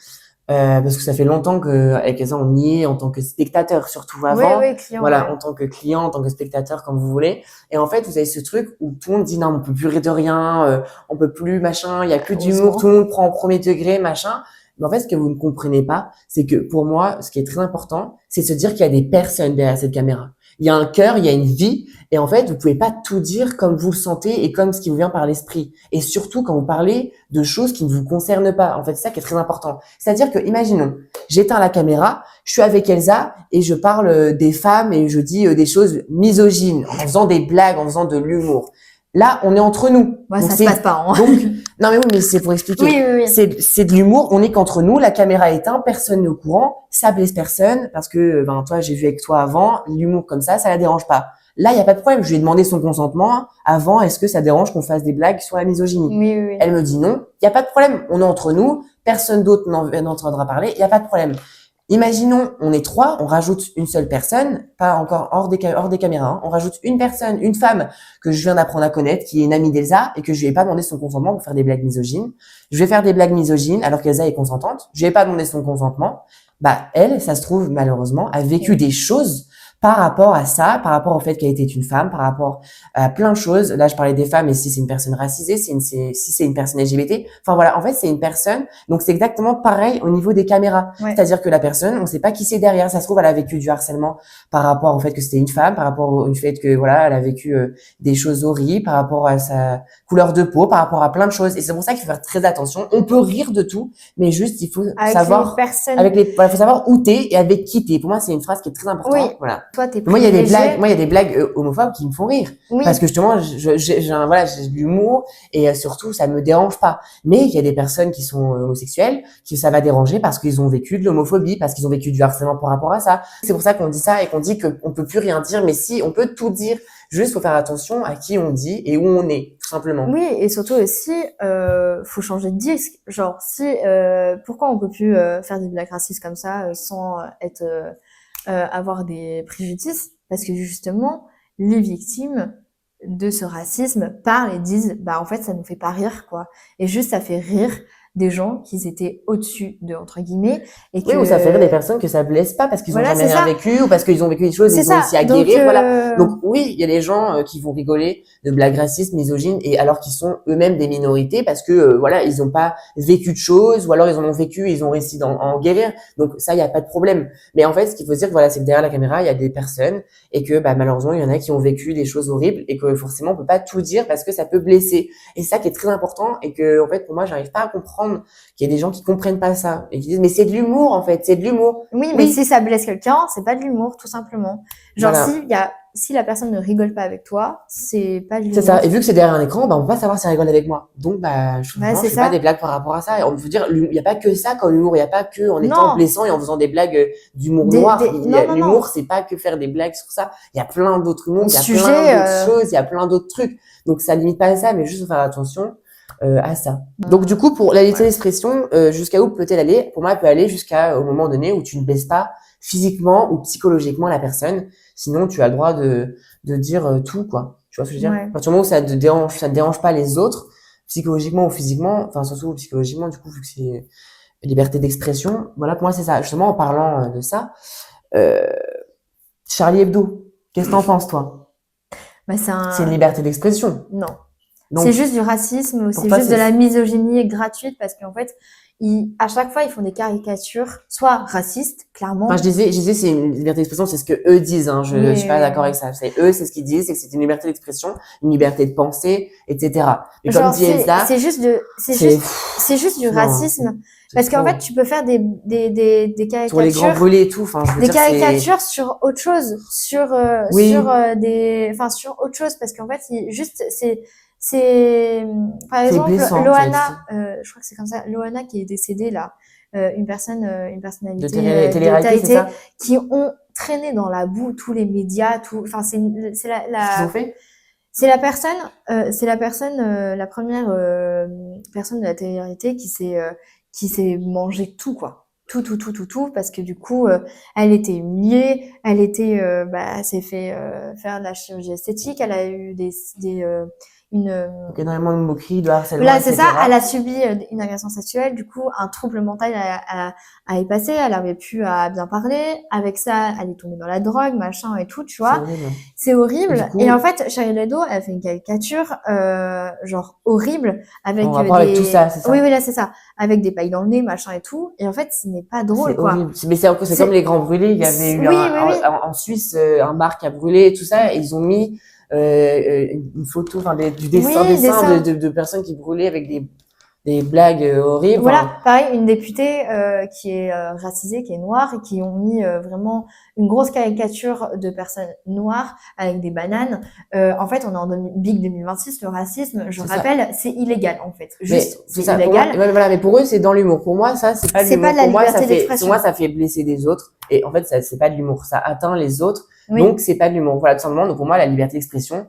parce que ça fait longtemps que avec ça on y est en tant que spectateur, surtout avant.
Oui, client,
Voilà,
ouais.
en tant que client, en tant que spectateur, comme vous voulez. Et en fait, vous avez ce truc où tout le monde dit non, on peut plus rire de rien, on peut plus machin, il y a plus d'humour, tout
Heureusement.
le monde prend au premier degré, machin. Mais en fait, ce que vous ne comprenez pas, c'est que pour moi, ce qui est très important, c'est de se dire qu'il y a des personnes derrière cette caméra. Il y a un cœur, il y a une vie, et en fait, vous pouvez pas tout dire comme vous le sentez et comme ce qui vous vient par l'esprit. Et surtout quand vous parlez de choses qui ne vous concernent pas. En fait, c'est ça qui est très important. C'est-à-dire que, imaginons, j'éteins la caméra, je suis avec Elsa et je parle des femmes et je dis des choses misogynes, en faisant des blagues, en faisant de l'humour. Là, on est entre nous.
Ouais,
Donc
ça se passe pas, hein.
donc, non mais oui, mais c'est pour expliquer.
Oui.
C'est de l'humour, on est qu'entre nous, la caméra est éteinte, personne n'est au courant, ça blesse personne, parce que, toi, j'ai vu avec toi avant, l'humour comme ça la dérange pas. Là, il y a pas de problème, je lui ai demandé son consentement avant, est-ce que ça dérange qu'on fasse des blagues sur la misogynie?
Oui.
Elle me dit non, il y a pas de problème, on est entre nous, personne d'autre n'entendra parler, il y a pas de problème. Imaginons, on est 3, on rajoute une seule personne, pas encore hors des caméras, hein, on rajoute une personne, une femme que je viens d'apprendre à connaître, qui est une amie d'Elsa, et que je lui ai pas demandé son consentement pour faire des blagues misogynes. Je vais faire des blagues misogynes alors qu'Elsa est consentante. Je lui ai pas demandé son consentement. Elle, ça se trouve, malheureusement, a vécu des choses par rapport à ça, par rapport au fait qu'elle était une femme, par rapport à plein de choses. Là, je parlais des femmes, et si c'est une personne racisée, si c'est une personne LGBT. Enfin voilà, en fait, c'est une personne. Donc c'est exactement pareil au niveau des caméras.
Ouais.
C'est-à-dire que la personne, on sait pas qui c'est derrière. Ça se trouve, elle a vécu du harcèlement par rapport au fait que c'était une femme, par rapport au fait que voilà, elle a vécu des choses horribles, par rapport à sa couleur de peau, par rapport à plein de choses. Et c'est pour ça qu'il faut faire très attention. On peut rire de tout, mais juste il faut savoir faut savoir où t'es et avec qui t'es. Pour moi, c'est une phrase qui est très importante.
Oui.
Voilà.
Toi, t'es
Moi, il y a des blagues homophobes qui me font rire.
Oui.
Parce que justement, j'ai de l'humour et surtout, ça me dérange pas. Mais il y a des personnes qui sont homosexuelles qui ça va déranger parce qu'ils ont vécu de l'homophobie, parce qu'ils ont vécu du harcèlement par rapport à ça. C'est pour ça qu'on dit ça et qu'on dit qu'on peut plus rien dire. Mais si, on peut tout dire. Juste, faut faire attention à qui on dit et où on est, tout simplement.
Oui, et surtout aussi, faut changer de disque. Genre, pourquoi on peut plus faire des blagues racistes comme ça sans avoir des préjudices? Parce que justement, les victimes de ce racisme parlent et disent, en fait, ça nous fait pas rire, quoi. Et juste, ça fait rire des gens qui étaient au-dessus de, entre guillemets, et que...
Oui, ou ça fait rire des personnes que ça blesse pas parce qu'ils ont jamais rien vécu ou parce qu'ils ont vécu des choses et ils ont réussi à guérir, voilà. Donc oui, il y a des gens qui vont rigoler de blagues racistes, misogynes, et alors qu'ils sont eux-mêmes des minorités parce que voilà, ils ont pas vécu de choses ou alors ils en ont vécu et ils ont réussi à en guérir. Donc ça, il y a pas de problème. Mais en fait, ce qu'il faut se dire, voilà, c'est que derrière la caméra, il y a des personnes et que malheureusement, il y en a qui ont vécu des choses horribles et que forcément, on peut pas tout dire parce que ça peut blesser. Et c'est ça qui est très important et que en fait, pour moi, j'arrive pas à comprendre qu'il y a des gens qui comprennent pas ça et qui disent mais c'est de l'humour en fait, c'est de l'humour.
Oui, mais si ça blesse quelqu'un, c'est pas de l'humour, tout simplement. Genre
voilà.
si la personne ne rigole pas avec toi, c'est pas de l'humour.
C'est ça. Et vu que c'est derrière un écran, on peut pas savoir si elle rigole avec moi. Donc je fais pas des blagues par rapport à ça. Et on veut dire il y a pas que ça comme humour, il y a pas que en étant blessant et en faisant des blagues d'humour noir. L'humour, c'est pas que faire des blagues sur ça. Il y a plein d'autres humours, il y a plein d'autres choses, il y a plein d'autres trucs. Donc ça limite pas à ça, mais juste faire attention à ça. Donc du coup, pour la liberté d'expression, jusqu'à où peut-elle aller? Pour moi, elle peut aller jusqu'au moment donné où tu ne blesses pas physiquement ou psychologiquement la personne. Sinon, tu as le droit de dire tout, quoi. Tu vois ce que je veux dire? À partir du moment où ça ne dérange pas les autres, psychologiquement ou physiquement, enfin surtout psychologiquement, du coup, vu que c'est liberté d'expression, voilà, pour moi, c'est ça. Justement, en parlant de ça, Charlie Hebdo, qu'est-ce que t'en penses, toi? C'est une liberté d'expression.
Non. Donc, c'est juste du racisme, c'est juste de la misogynie gratuite parce qu'en fait, à chaque fois, ils font des caricatures, soit racistes, clairement.
Enfin, je disais, c'est une liberté d'expression, c'est ce que eux disent, hein. Je suis pas d'accord avec ça. C'est ce qu'ils disent, c'est que c'est une liberté d'expression, une liberté de penser, etc. Mais comme dit Elsa,
c'est juste du racisme. Parce qu'en fait, tu peux faire des caricatures.
Sur les grands brûlés et tout, enfin, je veux dire,
caricatures sur autre chose, sur autre chose, parce qu'en fait, c'est par exemple
blessant,
Loana, je crois que c'est comme ça, Loana qui est décédée là, une personnalité
de télé-réalité,
qui ont traîné dans la boue tous les médias, enfin c'est
qu'ils ont fait.
C'est la personne, la première personne de la télé-réalité qui s'est mangé tout quoi. Tout, parce que du coup, elle était humiliée, elle s'est fait faire de la chirurgie esthétique, elle a eu
Donc, énormément de moqueries, de harcèlement,
Là, c'est
etc.
ça, elle a subi une agression sexuelle, du coup, un trouble mental a est passé, elle avait plus à bien parler. Avec ça, elle est tombée dans la drogue, machin et tout, tu
C'est
vois.
horrible.
C'est horrible.
Du coup-
Et en fait, Charlie Hebdo, elle fait une caricature, genre horrible, avec
En rapport avec tout ça, c'est ça?
Oui, là, c'est ça. Avec des pailles dans le nez, machin et tout. Et en fait, ce n'est pas drôle,
C'est
quoi.
horrible. Mais c'est comme les grands brûlés. Il y avait eu
Oui, oui.
en Suisse un bar qui a brûlé et tout ça. Et ils ont mis une photo, enfin du dessin de personnes qui brûlaient avec des blagues horribles.
Voilà,
Enfin,
pareil, une députée qui est racisée, qui est noire, et qui ont mis vraiment une grosse caricature de personnes noires avec des bananes. En fait, on est en Big 2026, le racisme, je
C'est ça.
rappelle, c'est illégal en fait. Juste, c'est
ça.
illégal.
Voilà, mais pour eux, c'est dans l'humour. Pour moi, ça, c'est pas de
C'est
l'humour.
pas de la
Pour moi,
liberté d'expression.
pour moi, ça fait blesser des autres. Et en fait, ça, c'est pas de l'humour. Ça atteint les autres.
Oui.
Donc, c'est pas de l'humour. Voilà, tout simplement. Donc, pour moi, la liberté d'expression,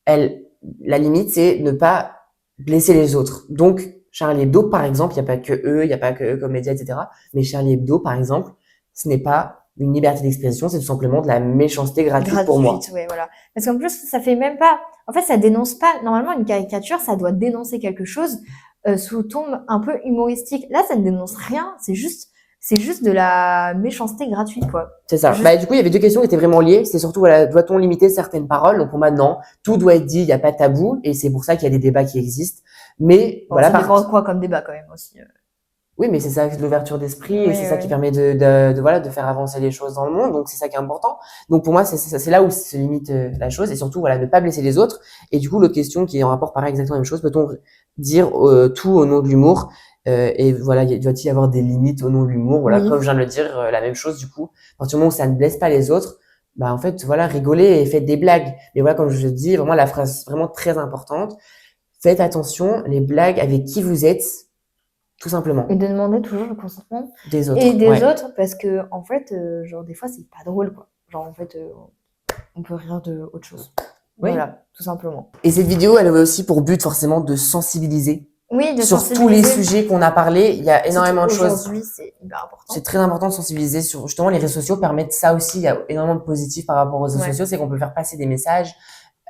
la limite, c'est ne pas blesser les autres. Donc, Charlie Hebdo, par exemple, il n'y a pas que eux, il n'y a pas que eux comme médias, etc. Mais Charlie Hebdo, par exemple, ce n'est pas une liberté d'expression, c'est tout simplement de la méchanceté gratuite pour moi.
Ouais, voilà. Parce qu'en plus, ça fait même pas, en fait, ça dénonce pas, normalement, une caricature, ça doit dénoncer quelque chose, sous tombe un peu humoristique. Là, ça ne dénonce rien, c'est juste de la méchanceté gratuite, quoi.
C'est ça.
Juste...
Bah, du coup, il y avait deux questions qui étaient vraiment liées. C'est surtout, voilà, doit-on limiter certaines paroles? Donc, pour moi, non. Tout doit être dit, il n'y a pas de tabou. Et c'est pour ça qu'il y a des débats qui existent. Mais,
bon,
voilà.
Ça dépend quoi comme débat, quand même, aussi.
Oui, mais c'est ça, l'ouverture d'esprit,
Oui,
et c'est ça qui permet de faire avancer les choses dans le monde. Donc, c'est ça qui est important. Donc, pour moi, c'est là où se limite la chose. Et surtout, voilà, ne pas blesser les autres. Et du coup, l'autre question qui est en rapport, pareil, exactement la même chose. Peut-on dire tout au nom de l'humour? Et voilà, doit-il y avoir des limites au nom de l'humour? Voilà,
Oui.
comme je viens de le dire, la même chose, du coup. À partir du moment où ça ne blesse pas les autres, bah, en fait, voilà, rigolez et faites des blagues. Mais voilà, comme je le dis, vraiment, la phrase vraiment très importante. Faites attention, les blagues avec qui vous êtes, tout simplement.
Et de demander toujours le consentement
des autres.
Et des autres, parce que, en fait, genre, des fois, c'est pas drôle, quoi. Genre, en fait, on peut rire de autre chose.
Oui.
Voilà, tout simplement.
Et cette vidéo, elle avait aussi pour but, forcément, de sensibiliser.
Oui, de
sur
sensibiliser.
Tous les sujets qu'on a parlé. Il y a énormément de choses.
Aujourd'hui, c'est hyper important.
C'est très important de sensibiliser sur, justement, les réseaux sociaux permettent ça aussi. Il y a énormément de positifs par rapport aux réseaux sociaux. C'est qu'on peut faire passer des messages,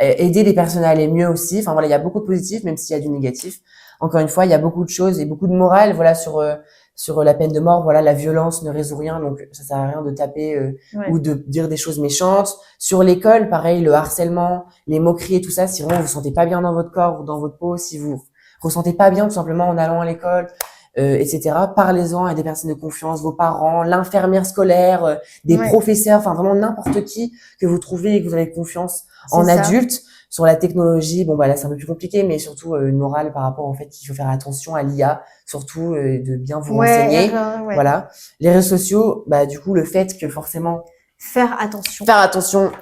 aider les personnes à aller mieux aussi. Enfin, voilà, il y a beaucoup de positifs, même s'il y a du négatif. Encore une fois, il y a beaucoup de choses et beaucoup de morale, voilà, sur la peine de mort. Voilà, la violence ne résout rien, donc ça sert à rien de taper ou de dire des choses méchantes. Sur l'école, pareil, le harcèlement, les moqueries et tout ça. Si vraiment vous vous sentez pas bien dans votre corps ou dans votre peau, si vous ressentez pas bien tout simplement en allant à l'école, etc. Parlez-en à des personnes de confiance, vos parents, l'infirmière scolaire, des professeurs, enfin vraiment n'importe qui que vous trouvez et que vous avez confiance en adulte. Sur la technologie, bon bah là c'est un peu plus compliqué, mais surtout une morale par rapport au fait qu'il faut faire attention à l'IA, surtout de bien vous renseigner. Voilà. Les réseaux sociaux, bah du coup le fait que forcément
faire attention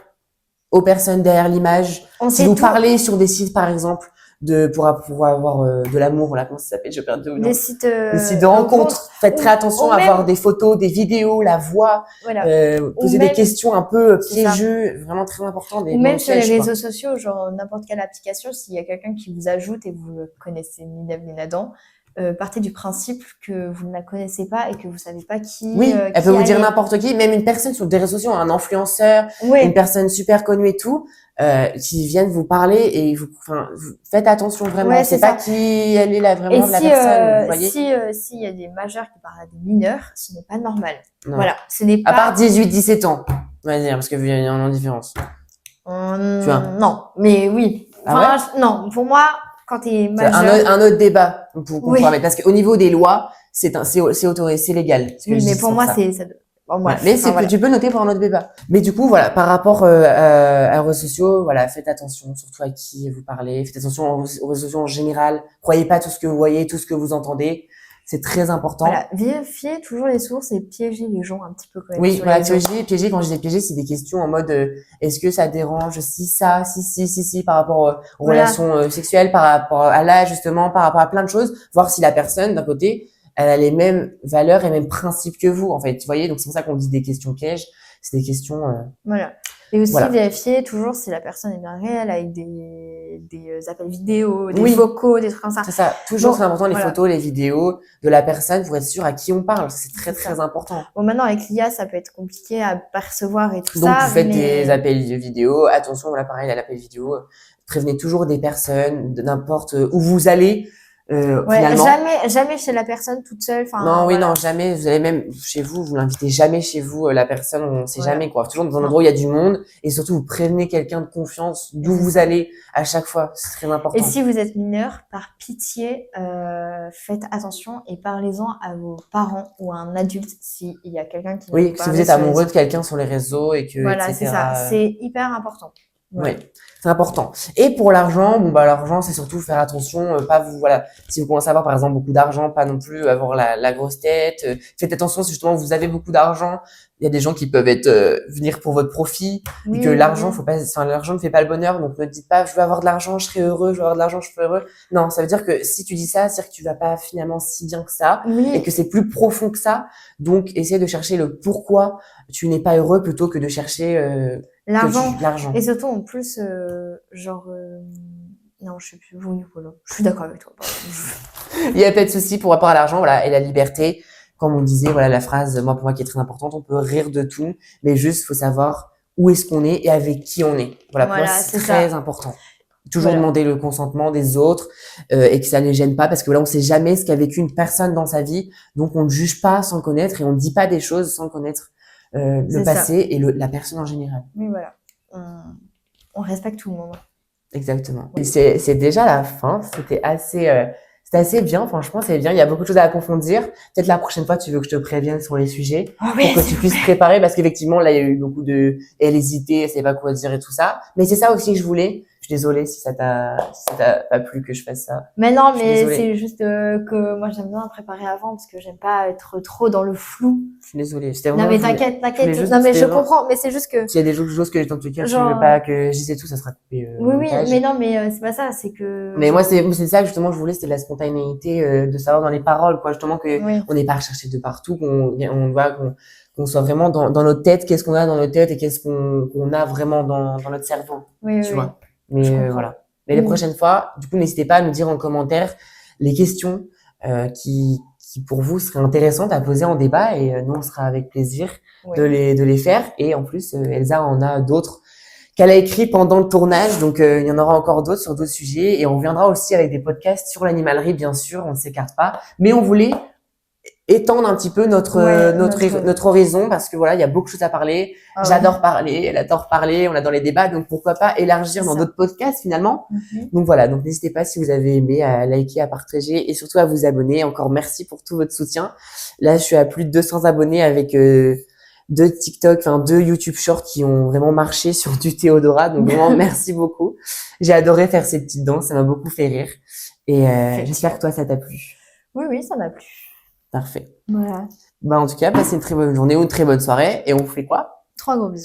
aux personnes derrière l'image. Si vous parlez sur des sites par exemple pour avoir de l'amour, voilà, comment ça s'appelle, je perds
des sites
de rencontres. Faites très attention à avoir des photos, des vidéos, la voix, poser des questions un peu piégeuses, vraiment très important.
Ou même sur les réseaux sociaux, genre n'importe quelle application, s'il y a quelqu'un qui vous ajoute et vous le connaissez ni d'Ève ni d'Adam, partez du principe que vous ne la connaissez pas et que vous savez pas qui.
Oui, elle peut vous dire n'importe qui, même une personne sur des réseaux sociaux, un influenceur, une personne super connue et tout. Qui viennent vous parler et vous faites attention vraiment. C'est pas qui elle est là vraiment de la personne. Vous voyez.
S'il y a des majeurs qui parlent à des mineurs, ce n'est pas normal. Non. Voilà, ce n'est pas.
À part 18-17 ans, on va dire, parce que il y a une différence.
Tu vois. Non, mais oui. Enfin, non, pour moi, quand t'es majeur.
Un autre débat pour comprendre, parce qu'au niveau des lois, c'est autorisé, c'est légal.
Oui, mais pour moi, c'est ça.
Bon, voilà. Mais tu peux noter pour un autre débat. Mais du coup, voilà, par rapport aux réseaux sociaux, voilà, faites attention, surtout à qui vous parlez. Faites attention aux réseaux sociaux en général. Croyez pas tout ce que vous voyez, tout ce que vous entendez. C'est très important.
Voilà, vérifiez toujours les sources et piégez les gens un petit peu quand même.
Oui, voilà, piéger, quand je dis piéger, c'est des questions en mode est-ce que ça dérange si par rapport aux relations sexuelles, par rapport à l'âge justement, par rapport à plein de choses, voir si la personne d'un côté elle a les mêmes valeurs et mêmes principes que vous, en fait. Vous voyez, donc c'est pour ça qu'on dit des questions pièges. C'est des questions.
Voilà. Et aussi
Voilà.
vérifier toujours si la personne est bien réelle avec des appels vidéo, des
Oui.
vocaux, des trucs comme ça.
C'est ça. Toujours,
Bon,
c'est important, les
voilà.
photos, les vidéos de la personne pour être sûr à qui on parle. C'est très,
C'est ça.
très important.
Bon, maintenant, avec l'IA, ça peut être compliqué à percevoir et tout
Donc,
ça,
vous faites
mais
des appels vidéo. Attention, voilà, pareil, à l'appel vidéo. Prévenez toujours des personnes, de n'importe où vous allez,
ouais,
finalement.
jamais chez la personne toute seule. Enfin,
Non, oui,
voilà.
non, jamais. Vous allez même chez vous, vous l'invitez jamais chez vous, la personne, on sait
Voilà.
jamais, quoi. Toujours dans un
Non.
endroit où il y a du monde. Et surtout, vous prévenez quelqu'un de confiance d'où
C'est
vous
ça.
allez à chaque fois. C'est très important.
Et si vous êtes mineur, par pitié, faites attention et parlez-en à vos parents ou à un adulte s'il y a quelqu'un qui vient
Oui,
vous
si
parler
vous êtes
sur les
amoureux de
réseaux.
quelqu'un sur les réseaux et que,
Voilà, c'est ça.
etc.
C'est hyper important. Voilà.
Oui, c'est important. Et pour l'argent, bon bah l'argent c'est surtout faire attention, pas vous voilà, si vous commencez à avoir par exemple beaucoup d'argent, pas non plus avoir la grosse tête. Faites attention si justement vous avez beaucoup d'argent, il y a des gens qui peuvent être venir pour votre profit
Oui,
et que
oui,
l'argent
oui.
faut pas, enfin l'argent ne fait pas le bonheur, donc ne dites pas je veux avoir de l'argent, je serai heureux, je veux avoir de l'argent, je serai heureux. Non, ça veut dire que si tu dis ça, c'est-à-dire que tu vas pas finalement si bien que ça
Oui,
et que c'est plus profond que ça. Donc essaie de chercher le pourquoi tu n'es pas heureux plutôt que de chercher
l'argent.
l'argent.
Et surtout, en plus, non, je sais plus. Oui, voilà. Je suis d'accord avec toi.
Il n'y a pas de souci pour rapport à l'argent, voilà, et la liberté. Comme on disait, voilà, la phrase, moi, pour moi, qui est très importante, on peut rire de tout, mais juste, faut savoir où est-ce qu'on est et avec qui on est. Voilà, pour moi,
Voilà,
c'est
c'est
très
ça.
important. Toujours
Voilà.
demander le consentement des autres, et que ça ne les gêne pas, parce que voilà, on sait jamais ce qu'a vécu une personne dans sa vie, donc on ne juge pas sans le connaître et on ne dit pas des choses sans connaître le
C'est ça.
passé et la personne en général.
Oui, voilà. On respecte tout le monde.
Exactement. Et c'est déjà la fin. C'était assez bien. Franchement, c'est bien. Il y a beaucoup de choses à approfondir. Peut-être la prochaine fois, tu veux que je te prévienne sur les sujets
Oh
pour que tu puisses préparer parce qu'effectivement, là, il y a eu beaucoup elle hésitait, elle savait pas quoi dire et tout ça. Mais c'est ça aussi que je voulais. Je suis désolée si ça t'a pas plu que je fasse ça.
Mais non,
Je suis
mais
désolée.
c'est juste que moi j'aime bien préparer avant parce que j'aime pas être trop dans le flou.
Je suis désolée. C'était
Non
vraiment,
mais
je voulais
t'inquiète.
juste-
Non mais je
c'était vraiment-
comprends, mais c'est juste que
S'il y a des choses que dans tout cas, tu
genre
veux pas que je dise et tout, ça sera coupé au
oui,
montage.
mais non, mais c'est pas ça, c'est que
Mais moi,
genre,
c'est ça que justement je voulais, c'était la spontanéité de savoir dans les paroles, quoi, justement que
oui,
on n'est pas recherché de partout, qu'on voit qu'on soit vraiment dans notre tête, qu'est-ce qu'on a dans notre tête et qu'est-ce qu'on a vraiment dans notre cerveau,
oui,
tu
oui,
vois.
oui. Je
Mais
comprends.
voilà. Mais les
Oui.
prochaines fois, du coup, n'hésitez pas à nous dire en commentaire les questions qui pour vous seraient intéressantes à poser en débat et nous on sera avec plaisir
Oui.
de les faire. Et en plus, Elsa en a d'autres qu'elle a écrit pendant le tournage. Donc, il y en aura encore d'autres sur d'autres sujets. Et on viendra aussi avec des podcasts sur l'animalerie, bien sûr. On ne s'écarte pas. Mais on voulait étendre un petit peu notre horizon parce que voilà, il y a beaucoup de choses à parler.
Ah ouais.
J'adore parler, elle adore parler, on adore les débats. Donc, pourquoi pas élargir
C'est
dans
ça.
d'autres podcasts finalement.
Mhm.
Donc voilà, donc n'hésitez pas si vous avez aimé à liker, à partager et surtout à vous abonner. Encore merci pour tout votre soutien. Là, je suis à plus de 200 abonnés avec 2 TikTok, enfin 2 YouTube Shorts qui ont vraiment marché sur du Théodora. Donc vraiment, merci beaucoup. J'ai adoré faire ces petites danses, ça m'a beaucoup fait rire. Et j'espère que toi, ça t'a plu.
Oui, ça m'a plu.
Parfait.
Voilà.
Bah en tout cas, passez une très bonne journée ou une très bonne soirée. Et on fait quoi?
3 gros bisous.